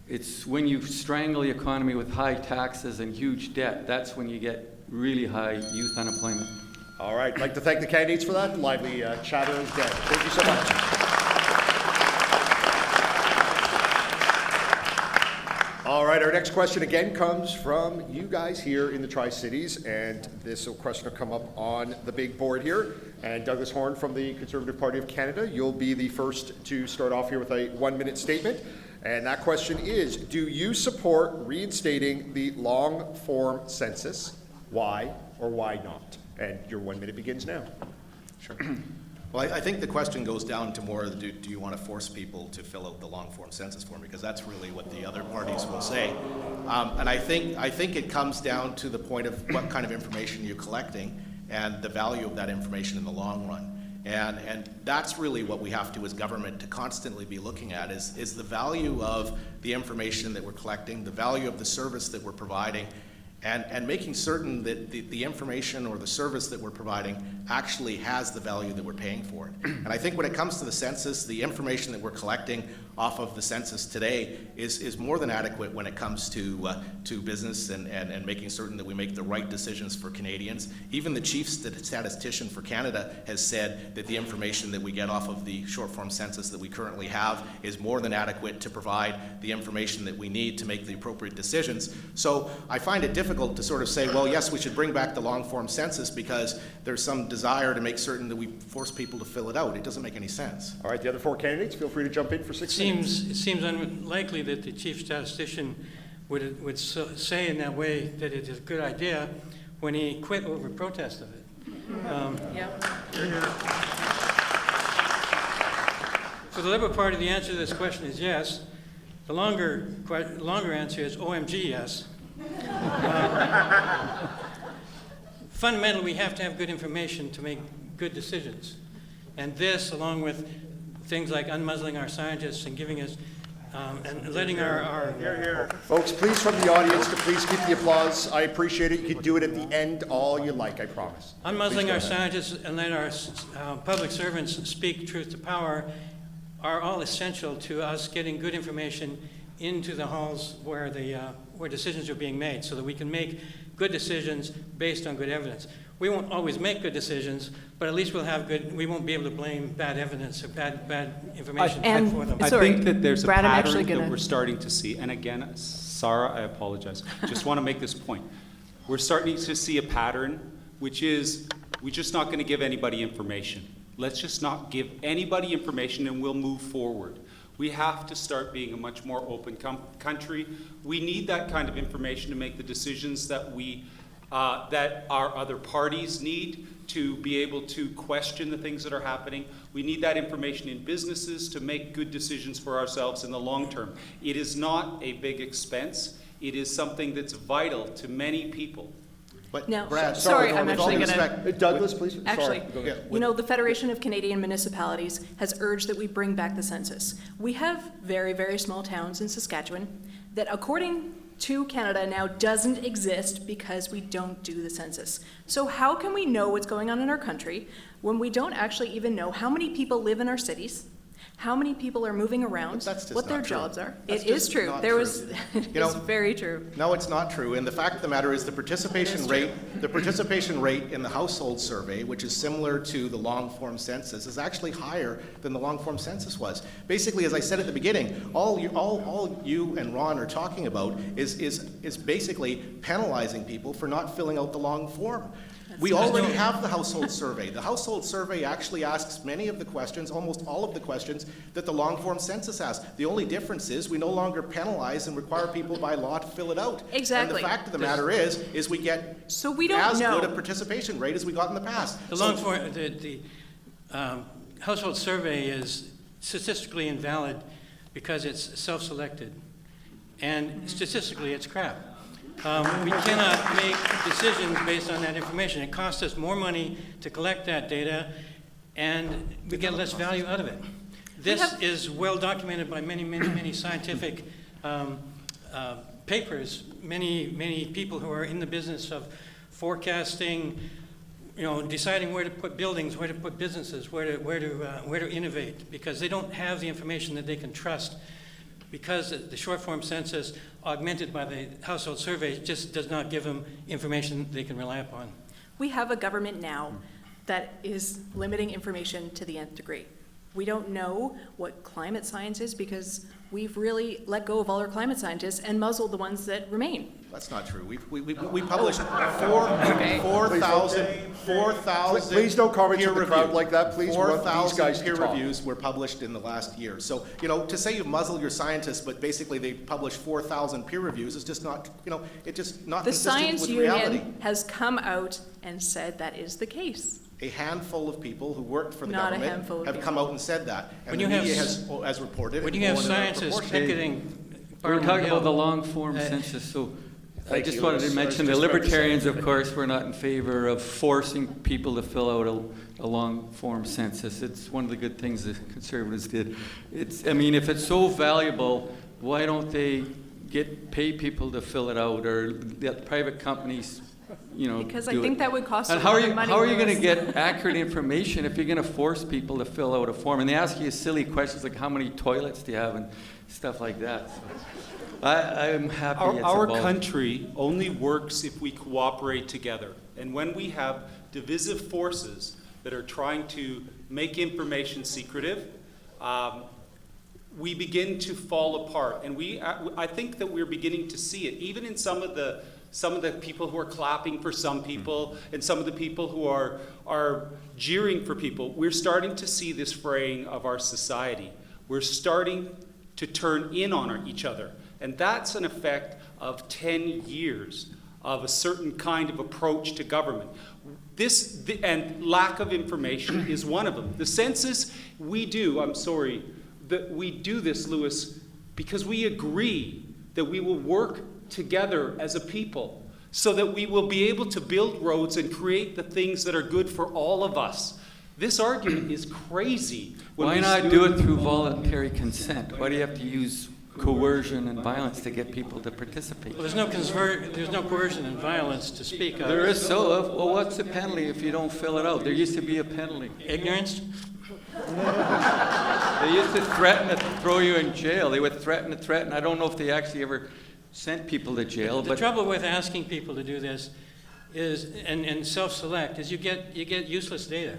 it's when you strangle the economy with high taxes and huge debt, that's when you get really high youth unemployment. all right, I'd like to thank the candidates for that lively chatter is dead. Thank you so much. All right, our next question again comes from you guys here in the Tri-Cities, and this question will come up on the big board here. And Douglas Horn from the Conservative Party of Canada, you'll be the first to start off here with a 1-minute statement. And that question is, do you support reinstating the long-form census? Why or why not? And your 1 minute begins now. Sure. Well, I think the question goes down to more, do you want to force people to fill out the long-form census form? Because that's really what the other parties will say. And I think it comes down to the point of what kind of information you're collecting and the value of that information in the long run. And that's really what we have to, as government, to constantly be looking at is the value of the information that we're collecting, the value of the service that we're providing, and making certain that the information or the service that we're providing actually has the value that we're paying for it. And I think when it comes to the census, the information that we're collecting off of the census today is more than adequate when it comes to business and making certain that we make the right decisions for Canadians. Even the chief statistician for Canada has said that the information that we get off of the short form census that we currently have is more than adequate to provide the information that we need to make the appropriate decisions. So I find it difficult to sort of say, well, yes, we should bring back the long form census because there's some desire to make certain that we force people to fill it out. It doesn't make any sense. All right, the other 4 candidates, feel free to jump in for 6 minutes. It seems unlikely that the chief statistician would say in that way that it is a good idea when he quit over protest of it. For the Liberal Party, the answer to this question is yes. The longer answer is OMG yes. Fundamentally, we have to have good information to make good decisions. And this, along with things like unmuzzling our scientists and giving us, and letting our Folks, please from the audience to please keep the applause. I appreciate it. You can do it at the end all you like, I promise. unmuzzling our scientists and let our public servants speak truth to power are all essential to us getting good information into the halls where where decisions are being made, so that we can make good decisions based on good evidence. We won't always make good decisions, but at least we'll have good. We won't be able to blame bad evidence or bad information for them. I Sorry, think that there's a Brad, I'm pattern actually that gonna- we're starting to see. And again, Sarah, I apologize. Just want to make this point. We're starting to see a pattern, which is we're just not going to give anybody information. Let's just not give anybody information and we'll move forward. We have to start being a much more open country. We need that kind of information to make the decisions that that our other parties need to be able to question the things that are happening. We need that information in businesses to make good decisions for ourselves in the long term. It is not a big expense. It is something that's vital to many people. But Now, Brad, sorry, I'm with all actually due gonna- respect, Douglas, please. Actually, Sorry, go ahead. Yeah, you know, the Federation of Canadian Municipalities has urged that we bring back the census. We have very, very small towns in Saskatchewan that, according to Canada, now doesn't exist because we don't do the census. So how can we know what's going on in our country when we don't actually even know how many people live in our cities, how many people are moving around, That's just what their not true. jobs are? That's It is just true. not There true. was, it You know, is very true. No, it's not true. And the fact of the matter is the participation rate in the household survey, which is similar to the long-form census, is actually higher than the long-form census was. Basically, as I said at the beginning, all you and Ron are talking about is basically penalizing people for not filling out the long form. We already have the household survey. The household survey actually asks many of the questions, almost all of the questions, that the long-form census asks. The only difference is we no longer penalize and require people by law to fill it out. Exactly. And the fact of the matter is we get So we don't as know. good a participation rate as we got in the past. The So- long form, the household survey is statistically invalid because it's self-selected. And statistically, it's crap. We cannot make decisions based on that information. It costs us more money to collect that data, and we get less value out of it. This is well documented by many scientific papers, many people who are in the business of forecasting, you know, deciding where to put buildings, where to put businesses, where to innovate, because they don't have the information that they can trust. Because the short form census, augmented by the household survey, just does not give them information they can rely upon. We have a government now that is limiting information to the nth degree. We don't know what climate science is because we've really let go of all our climate scientists and muzzled the ones that remain. That's not true. We published 4,000 Please don't comment peer to the crowd reviews. like that. Please, we want these 4,000 guys to peer talk. reviews were published in the last year. So, you know, to say you've muzzled your scientists, but basically they published 4,000 peer reviews is just not, you know, it's just not The consistent Science with reality. Union has come out and said that is the case. A handful of people who worked for the Not a government handful of have come people. out and said that. And When the you have media s- has reported. When and you have blown it out of scientists proportion. picketing We're Parliament talking about the Hill, long form census, so I Thank just you, wanted Louis. to I was mention the just about to say. libertarians, of course, were not in favor of forcing people to fill out a long form census. It's one of the good things the conservatives did. I mean, if it's so valuable, why don't they pay people to fill it out, or let private companies, you know, Because do I think it? that would cost a And lot how of money. are you going Louis. to get accurate information if you're going to force people to fill out a form? And they ask you silly questions like how many toilets do you have and stuff like that. So I'm happy it's Our abolished. country only works if we cooperate together. And when we have divisive forces that are trying to make information secretive, we begin to fall apart. And I think that we're beginning to see it, even in some of the people who are clapping for some people and some of the people who are jeering for people. We're starting to see this fraying of our society. We're starting to turn in on each other. And that's an effect of 10 years of a certain kind of approach to government. And lack of information is one of them. The census, we do this, Louis, because we agree that we will work together as a people so that we will be able to build roads and create the things that are good for all of us. This argument is crazy. Why not do it through voluntary consent? Why do you have to use coercion and violence to get people to participate? well, there's no coercion and violence to speak of. There is well, what's the penalty if you don't fill it out? There used to be a penalty. Ignorance? They used to threaten to throw you in jail. They would threaten. I don't know if they actually ever sent people to jail. The trouble with asking people to do this is, and self-select, is you get useless data.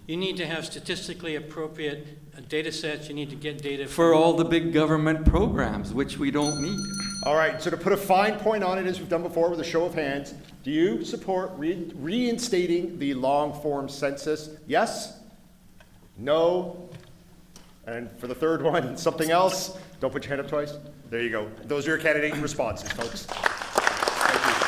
You need to have statistically appropriate data sets. You need to get data For all the big government programs, which we don't need. All right, so to put a fine point on it, as we've done before with a show of hands, do you support reinstating the long form census? Yes? No. And for the third one, something else. Don't put your hand up twice. There you go. Those are your candidate responses, folks. Thank you.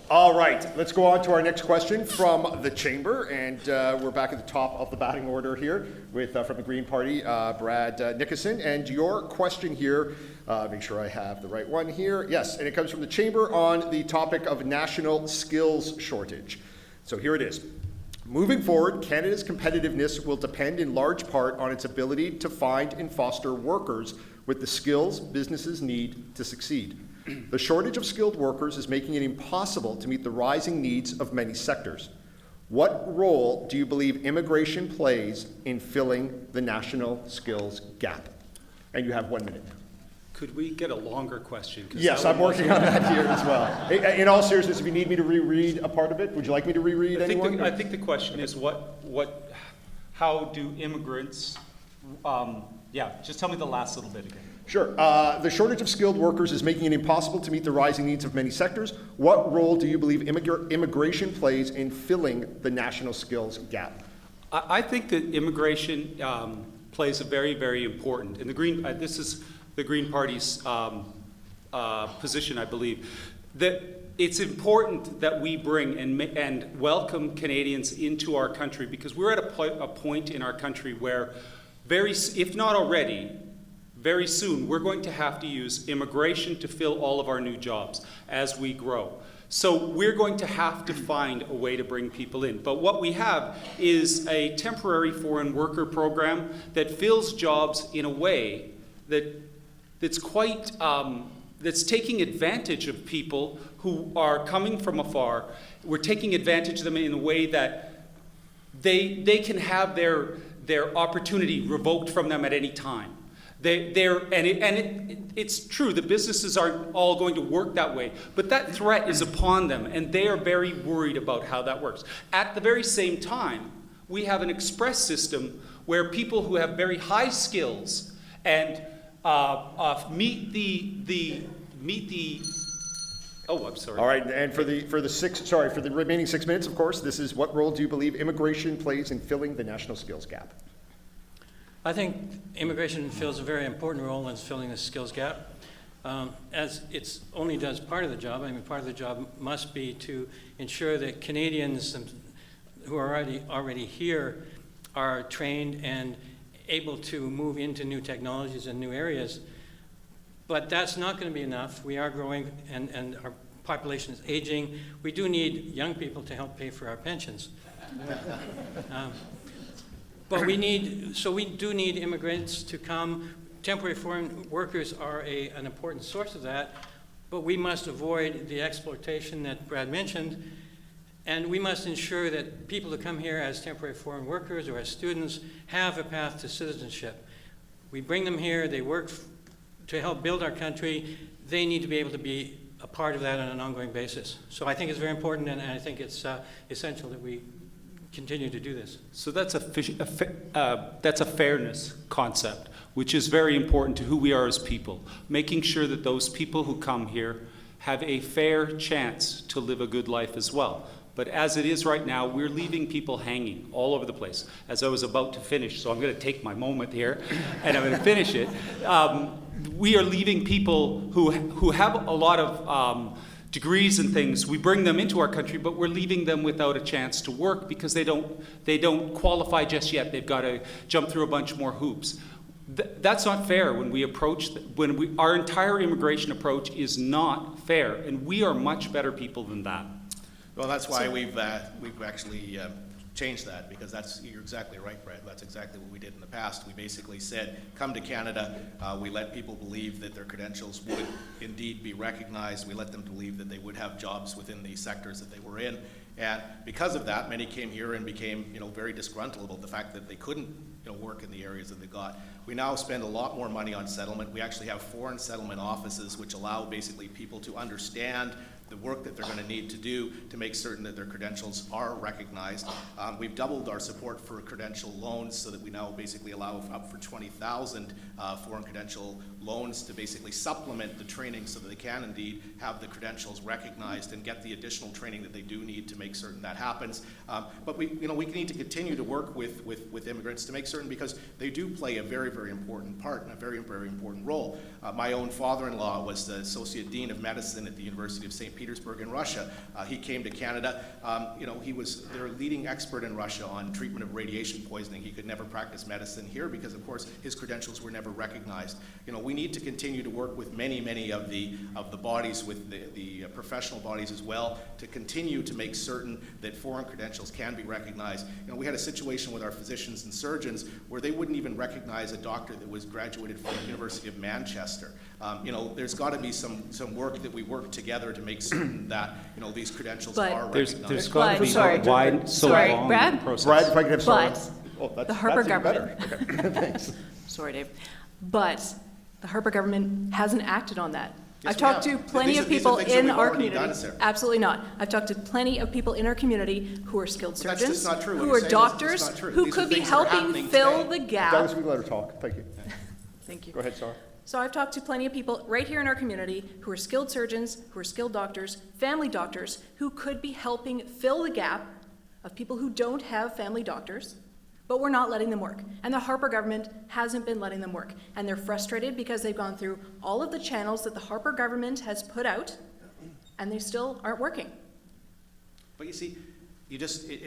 All right, let's go on to our next question from the chamber, and we're back at the top of the batting order here with from the Green Party, Brad Nickerson. And your question here, make sure I have the right one here. Yes, and it comes from the chamber on the topic of national skills shortage. So here it is. Moving forward, Canada's competitiveness will depend in large part on its ability to find and foster workers with the skills businesses need to succeed. The shortage of skilled workers is making it impossible to meet the rising needs of many sectors. What role do you believe immigration plays in filling the national skills gap? And you have 1 minute. Could we get a longer question? Yes, I'm working on that here as well. In all seriousness, if you need me to reread a part of it, would you like me to reread anyone? I think the question is how do immigrants, just tell me the last little bit again. Sure. The shortage of skilled workers is making it impossible to meet the rising needs of many sectors. What role do you believe immigration plays in filling the national skills gap? I think that immigration plays a very, very important, and this is the Green Party's position, I believe, that it's important that we bring and welcome Canadians into our country, because we're at a point in our country where if not already, very soon, we're going to have to use immigration to fill all of our new jobs as we grow. So we're going to have to find a way to bring people in. But what we have is a temporary foreign worker program that fills jobs in a way that's taking advantage of people who are coming from afar. We're taking advantage of them in a way that they can have their opportunity revoked from them at any time. It's true, the businesses aren't all going to work that way, but that threat is upon them, and they are very worried about how that works. At the very same time, we have an express system where people who have very high skills and meet the oh, I'm sorry. All right, and for the remaining 6 minutes, of course, this is what role do you believe immigration plays in filling the national skills gap? I think immigration fills a very important role in filling the skills gap. As it only does part of the job, part of the job must be to ensure that Canadians who are already here are trained and able to move into new technologies and new areas. But that's not going to be enough. We are growing and our population is aging. We do need young people to help pay for our pensions. But we do need immigrants to come. Temporary foreign workers are an important source of that, but we must avoid the exploitation that Brad mentioned, and we must ensure that people who come here as temporary foreign workers or as students have a path to citizenship. We bring them here, they work to help build our country. They need to be able to be a part of that on an ongoing basis. So I think it's very important, and I think it's essential that we continue to do this. So that's a fairness concept, which is very important to who we are as people, making sure that those people who come here have a fair chance to live a good life as well. But as it is right now, we're leaving people hanging all over the place. As I was about to finish, so I'm going to take my moment here, and I'm going to finish it. We are leaving people who have a lot of degrees and things. We bring them into our country, but we're leaving them without a chance to work because they don't qualify just yet. They've got to jump through a bunch more hoops. That's not fair. Our entire immigration approach is not fair, and we are much better people than that. Well, that's why we've actually changed that, because you're exactly right, Brett. That's exactly what we did in the past. We basically said, come to Canada. We let people believe that their credentials would indeed be recognized. We let them believe that they would have jobs within the sectors that they were in. And because of that, many came here and became, very disgruntled about the fact that they couldn't, work in the areas that they got. We now spend a lot more money on settlement. We actually have foreign settlement offices which allow basically people to understand the work that they're going to need to do to make certain that their credentials are recognized. We've doubled our support for credential loans so that we now basically allow up for 20,000 foreign credential loans to basically supplement the training so that they can indeed have the credentials recognized and get the additional training that they do need to make certain that happens. But we need to continue to work with immigrants to make certain, because they do play a very, very important part and a very, very important role. My own father-in-law was the Associate Dean of Medicine at the University of St. Petersburg in Russia. He came to Canada. He was their leading expert in Russia on treatment of radiation poisoning. He could never practice medicine here because, of course, his credentials were never recognized. We need to continue to work with many of the bodies, with the professional bodies as well, to continue to make certain that foreign credentials can be recognized. We had a situation with our physicians and surgeons where they wouldn't even recognize a doctor that was graduated from the University of Manchester. There's got to be some work that we work together to make certain that these credentials are recognized. There's got to be Sorry. a wide, so Sorry, long Brad? process. Brad, if I could have But the Harper even government- better. Okay. Thanks. Sorry, Dave. But the Harper government hasn't acted on that. Yes, I've talked we to have. plenty These of are- these are people things that in we've our already community. done, Sarah. Absolutely not. I've talked to plenty of people in our community who are skilled But that's surgeons, just not true. What who you're are saying is doctors, just not true. who These are could be things that are helping happening fill today. the gap. Douglas, we let her talk. Thank you. Thank you. Go ahead, Sarah. So I've talked to plenty of people right here in our community who are skilled surgeons, who are skilled doctors, family doctors, who could be helping fill the gap of people who don't have family doctors, but we're not letting them work. And the Harper government hasn't been letting them work. And they're frustrated because they've gone through all of the channels that the Harper government has put out, and they still aren't working. But you see, it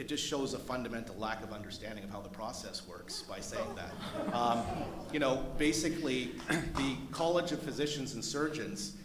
just shows a fundamental lack of understanding of how the process works by saying that. Basically, the College of Physicians and Surgeons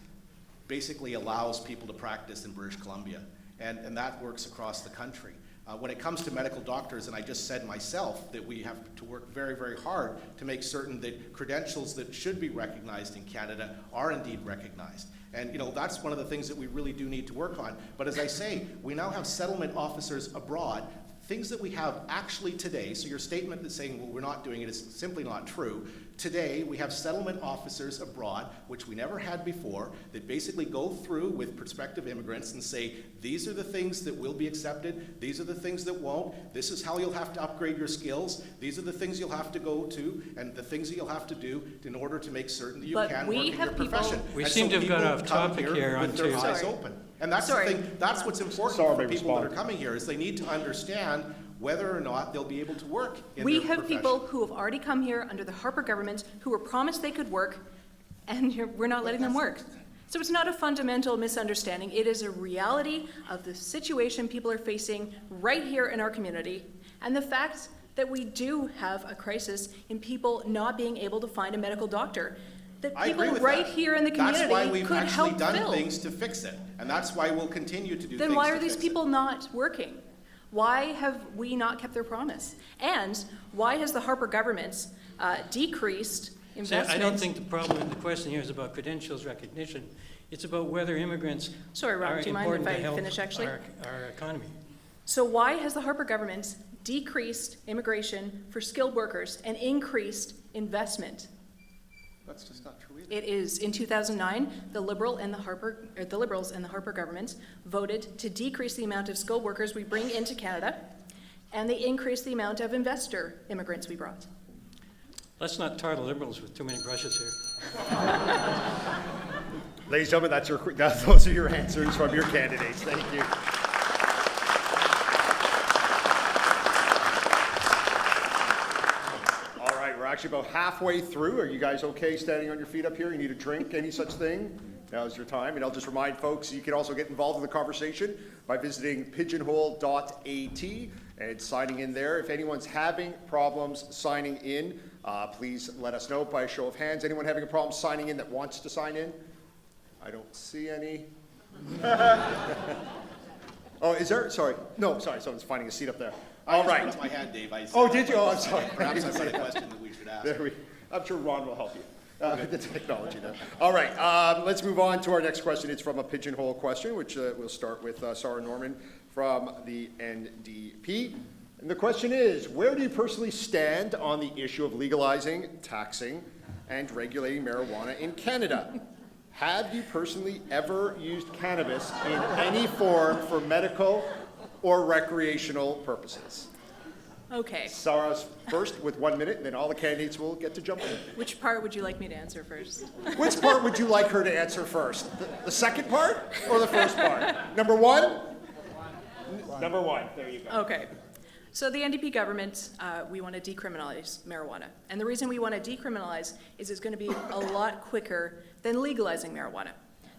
basically allows people to practice in British Columbia, and that works across the country. When it comes to medical doctors, and I just said myself that we have to work very, very hard to make certain that credentials that should be recognized in Canada are indeed recognized. And that's one of the things that we really do need to work on. But as I say, we now have settlement officers abroad, things that we have actually today. So your statement that's saying, well, we're not doing it is simply not true. Today, we have settlement officers abroad, which we never had before, that basically go through with prospective immigrants and say, these are the things that will be accepted, these are the things that won't, this is how you'll have to upgrade your skills, these are the things you'll have to go to, and the things that you'll have to do in order to make certain that you But can we work in have your people- profession. We And seem so to have got people off come topic here here with their onto- eyes Sorry. open. And that's Sorry. the thing, that's what's important Sorry, for people that respond. are coming here, is they need to understand whether or not they'll be able to work in We their have profession. people who have already come here under the Harper government who were promised they could work, and we're not letting them work. So it's not a fundamental misunderstanding. It is a reality of the situation people are facing right here in our community, and the fact that we do have a crisis in people not being able to find a medical doctor, that I agree people with right that. here in the That's why community we've could actually help done fill. things to fix it, and that's why we'll continue to do things Then why to are these fix it. people not working? Why have we not kept their promise? And why has the Harper government decreased See, investment? I don't think the problem with the question here is about credentials recognition. It's about whether immigrants Sorry, Rob, are do you mind important if to I help finish, actually? our economy. So why has the Harper government decreased immigration for skilled workers and increased investment? That's just not true either. It is. In 2009, the Liberals and the Harper government voted to decrease the amount of skilled workers we bring into Canada, and they increased the amount of investor immigrants we brought. Let's not tar the Liberals with too many brushes here. Ladies and gentlemen, those are your answers from your candidates. Thank you. All right, we're actually about halfway through. Are you guys okay standing on your feet up here? You need a drink, any such thing? Now's your time. And I'll just remind folks, you can also get involved in the conversation by visiting pigeonhole.at and signing in there. If anyone's having problems signing in, please let us know by a show of hands. Anyone having a problem signing in that wants to sign in? I don't see any. Oh, is there? Sorry. No, sorry. Someone's finding a seat up there. All I right. just put up my hand, Dave. Oh, did you? Oh, I'm sorry. Perhaps I've got a question that we should ask. I'm sure Ron will help you. The technology there. All right, let's move on to our next question. It's from a Pigeonhole question, which we'll start with Sarah Norman from the NDP. And the question is, where do you personally stand on the issue of legalizing, taxing, and regulating marijuana in Canada? Have you personally ever used cannabis in any form for medical or recreational purposes? Okay. Sarah's first with 1 minute, and then all the candidates will get to jump in. Which part would you like me to answer first? Which part would you like her to answer first? The second part or the first part? Number one? Number one. There you go. Okay. So the NDP government, we want to decriminalize marijuana. And the reason we want to decriminalize is it's going to be a lot quicker than legalizing marijuana.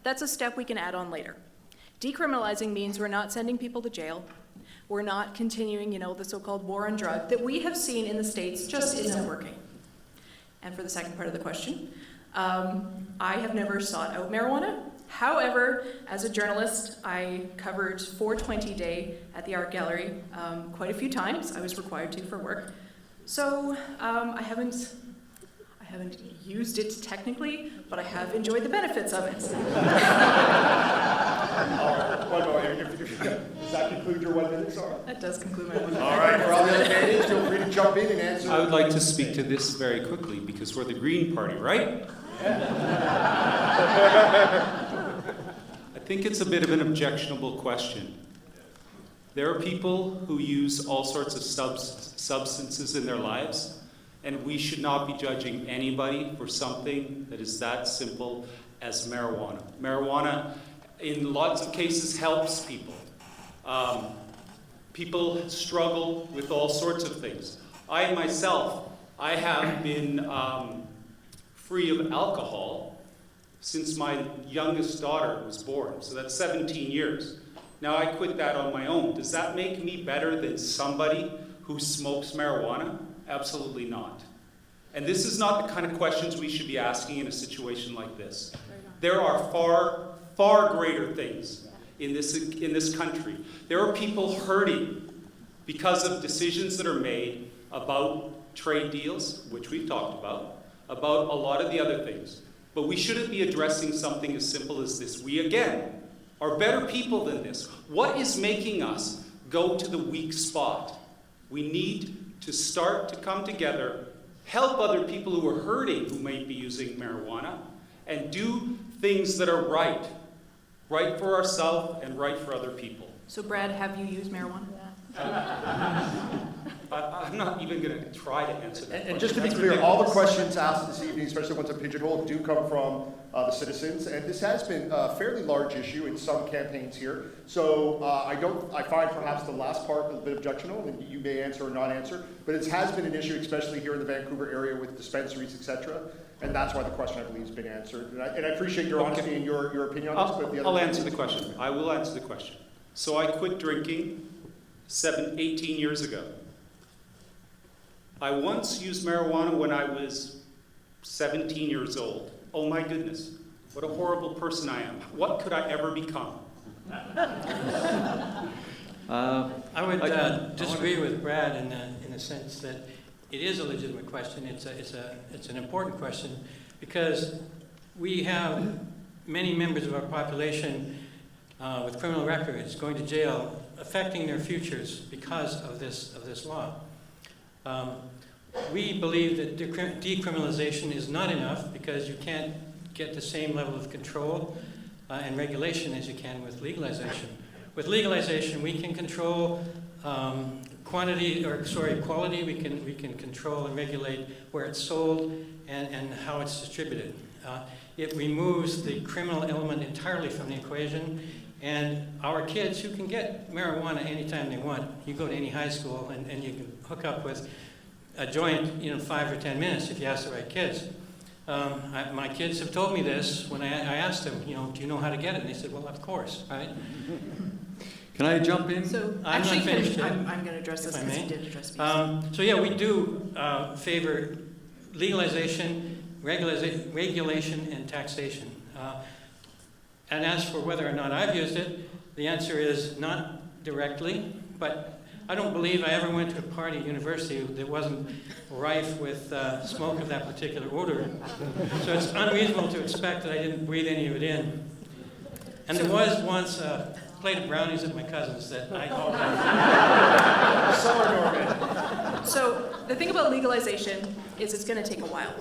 That's a step we can add on later. Decriminalizing means we're not sending people to jail. We're not continuing, the so-called war on drug that we have seen in the States just isn't working. And for the second part of the question, I have never sought out marijuana. However, as a journalist, I covered 420 Day at the Art Gallery quite a few times. I was required to for work. So I haven't used it technically, but I have enjoyed the benefits of it. One more. Does that conclude your 1 minute, Sarah? That does conclude my 1 minute. All right, for all the other candidates, feel free to jump in and answer. I would like to speak to this very quickly because we're the Green Party, right? I think it's a bit of an objectionable question. There are people who use all sorts of substances in their lives, and we should not be judging anybody for something that is that simple as marijuana. Marijuana, in lots of cases, helps people. People struggle with all sorts of things. I have been free of alcohol since my youngest daughter was born, so that's 17 years. Now I quit that on my own. Does that make me better than somebody who smokes marijuana? Absolutely not. And this is not the kind of questions we should be asking in a situation like this. There are far, far greater things in this country. There are people hurting because of decisions that are made about trade deals, which we've talked about a lot of the other things. But we shouldn't be addressing something as simple as this. We, again, are better people than this. What is making us go to the weak spot? We need to start to come together, help other people who are hurting who might be using marijuana, and do things that are right. Right for ourselves and right for other people. So Brad, have you used marijuana? I'm not even going to try to answer that. And just to be clear, all the questions asked this evening, especially ones on Pigeonhole, do come from the citizens, and this has been a fairly large issue in some campaigns here. So I find perhaps the last part a little bit objectionable, and you may answer or not answer, but it has been an issue, especially here in the Vancouver area with dispensaries, etc. And that's why the question, I believe, has been answered. And I appreciate your honesty and your opinion on this. But the other I'll answer the question. I will answer the question. So I quit drinking 18 years ago. I once used marijuana when I was 17 years old. Oh my goodness, what a horrible person I am. What could I ever become? I would disagree with Brad in the sense that it is a legitimate question. It's an important question because we have many members of our population with criminal records going to jail, affecting their futures because of this law. We believe that decriminalization is not enough because you can't get the same level of control and regulation as you can with legalization. With legalization, we can control quality. We can control and regulate where it's sold and how it's distributed. It removes the criminal element entirely from the equation. And our kids who can get marijuana anytime they want, you go to any high school and you can hook up with a joint in 5 or 10 minutes if you ask the right kids. My kids have told me this when I asked them, do you know how to get it? And they said, well, of course, right? Can I jump in? So I'm actually, not finished I'm going to address this because you did address me. So yeah, we do favor legalization, regulation, and taxation. And as for whether or not I've used it, the answer is not directly, but I don't believe I ever went to a party at university that wasn't rife with smoke of that particular odor. So it's unreasonable to expect that I didn't breathe any of it in. And there was once a plate of brownies at my cousin's that I called out. So the thing about legalization is it's going to take a while.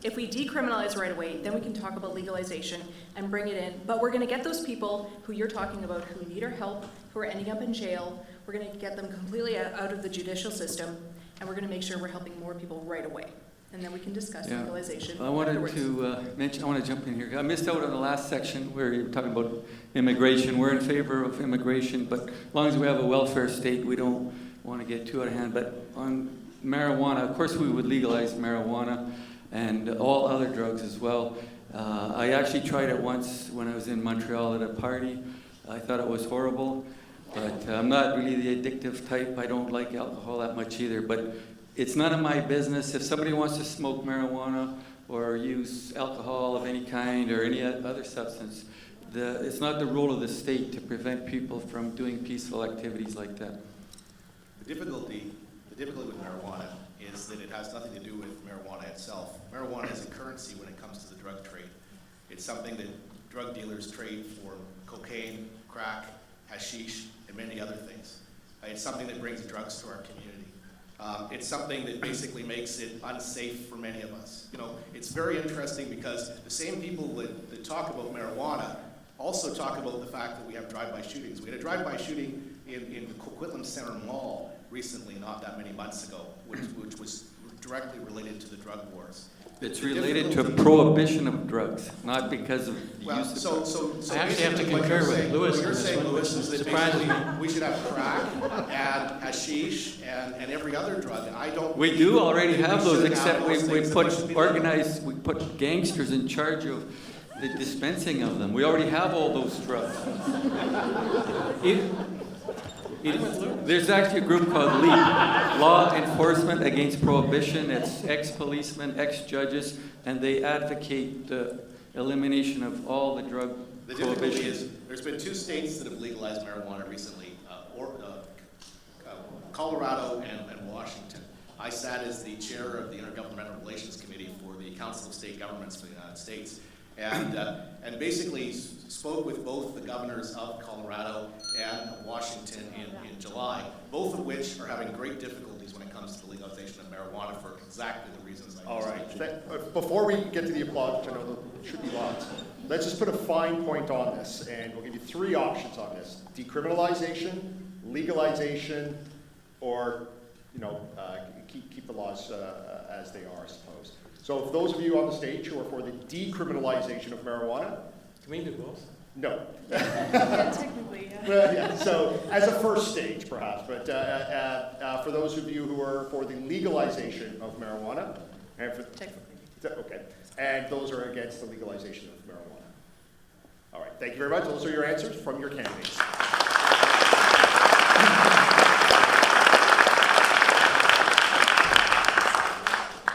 If we decriminalize right away, then we can talk about legalization and bring it in. But we're going to get those people who you're talking about who need our help, who are ending up in jail. We're going to get them completely out of the judicial system. and we're going to make sure we're helping more people right away. And then we can discuss Yeah. legalization I wanted afterwards. to mention, I want to jump in here. I missed out on the last section where you were talking about immigration. We're in favor of immigration, but as long as we have a welfare state, we don't want to get too out of hand. But on marijuana, of course we would legalize marijuana and all other drugs as well. I actually tried it once when I was in Montreal at a party. I thought it was horrible, but I'm not really the addictive type. I don't like alcohol that much either, but it's none of my business. If somebody wants to smoke marijuana or use alcohol of any kind or any other substance, it's not the role of the state to prevent people from doing peaceful activities like that. The difficulty with marijuana is that it has nothing to do with marijuana itself. Marijuana is a currency when it comes to the drug trade. It's something that drug dealers trade for cocaine, crack, hashish, and many other things. It's something that brings drugs to our community. It's something that basically makes it unsafe for many of us. You know, it's very interesting because the same people that talk about marijuana also talk about the fact that we have drive-by shootings. We had a drive-by shooting in the Coquitlam Center Mall recently, not that many months ago, which was directly related to the drug wars. It's related to prohibition of drugs, not because of the Well, use of drugs. so I actually have to basically what concur you're with saying- Louis What on you're this saying, one, Louis, which is that surprises basically me. we should have crack and hashish and every other drug, and I don't. We do already believe have we those, should except have those we things that should be legal. we put gangsters in charge of the dispensing of them. We already have all those drugs. There's actually a group called LEAP, Law Enforcement Against Prohibition. It's ex-policemen, ex-judges, and they advocate the elimination of all the drug The difficulty prohibitions. is, there's been 2 states that have legalized marijuana recently, Colorado and Washington. I sat as the chair of the Intergovernmental Relations Committee for the Council of State Governments for the United States, and basically spoke with both the governors of Colorado and Washington in July, both of which are having great difficulties when it comes to the legalization of marijuana for exactly the reasons I All just right. mentioned. Before we get to the applause, which I know there should be lots, let's just put a fine point on this, and we'll give you 3 options on this: decriminalization, legalization, or keep the laws as they are, I suppose. So, if those of you on the stage who are for the decriminalization of marijuana, Can we do both? no. Yeah, technically, yeah. Well, yeah, so as a first stage, perhaps, but for those of you who are for the legalization of marijuana, and for okay, and those are against the legalization of marijuana. All right, thank you very much. Those are your answers from your candidates.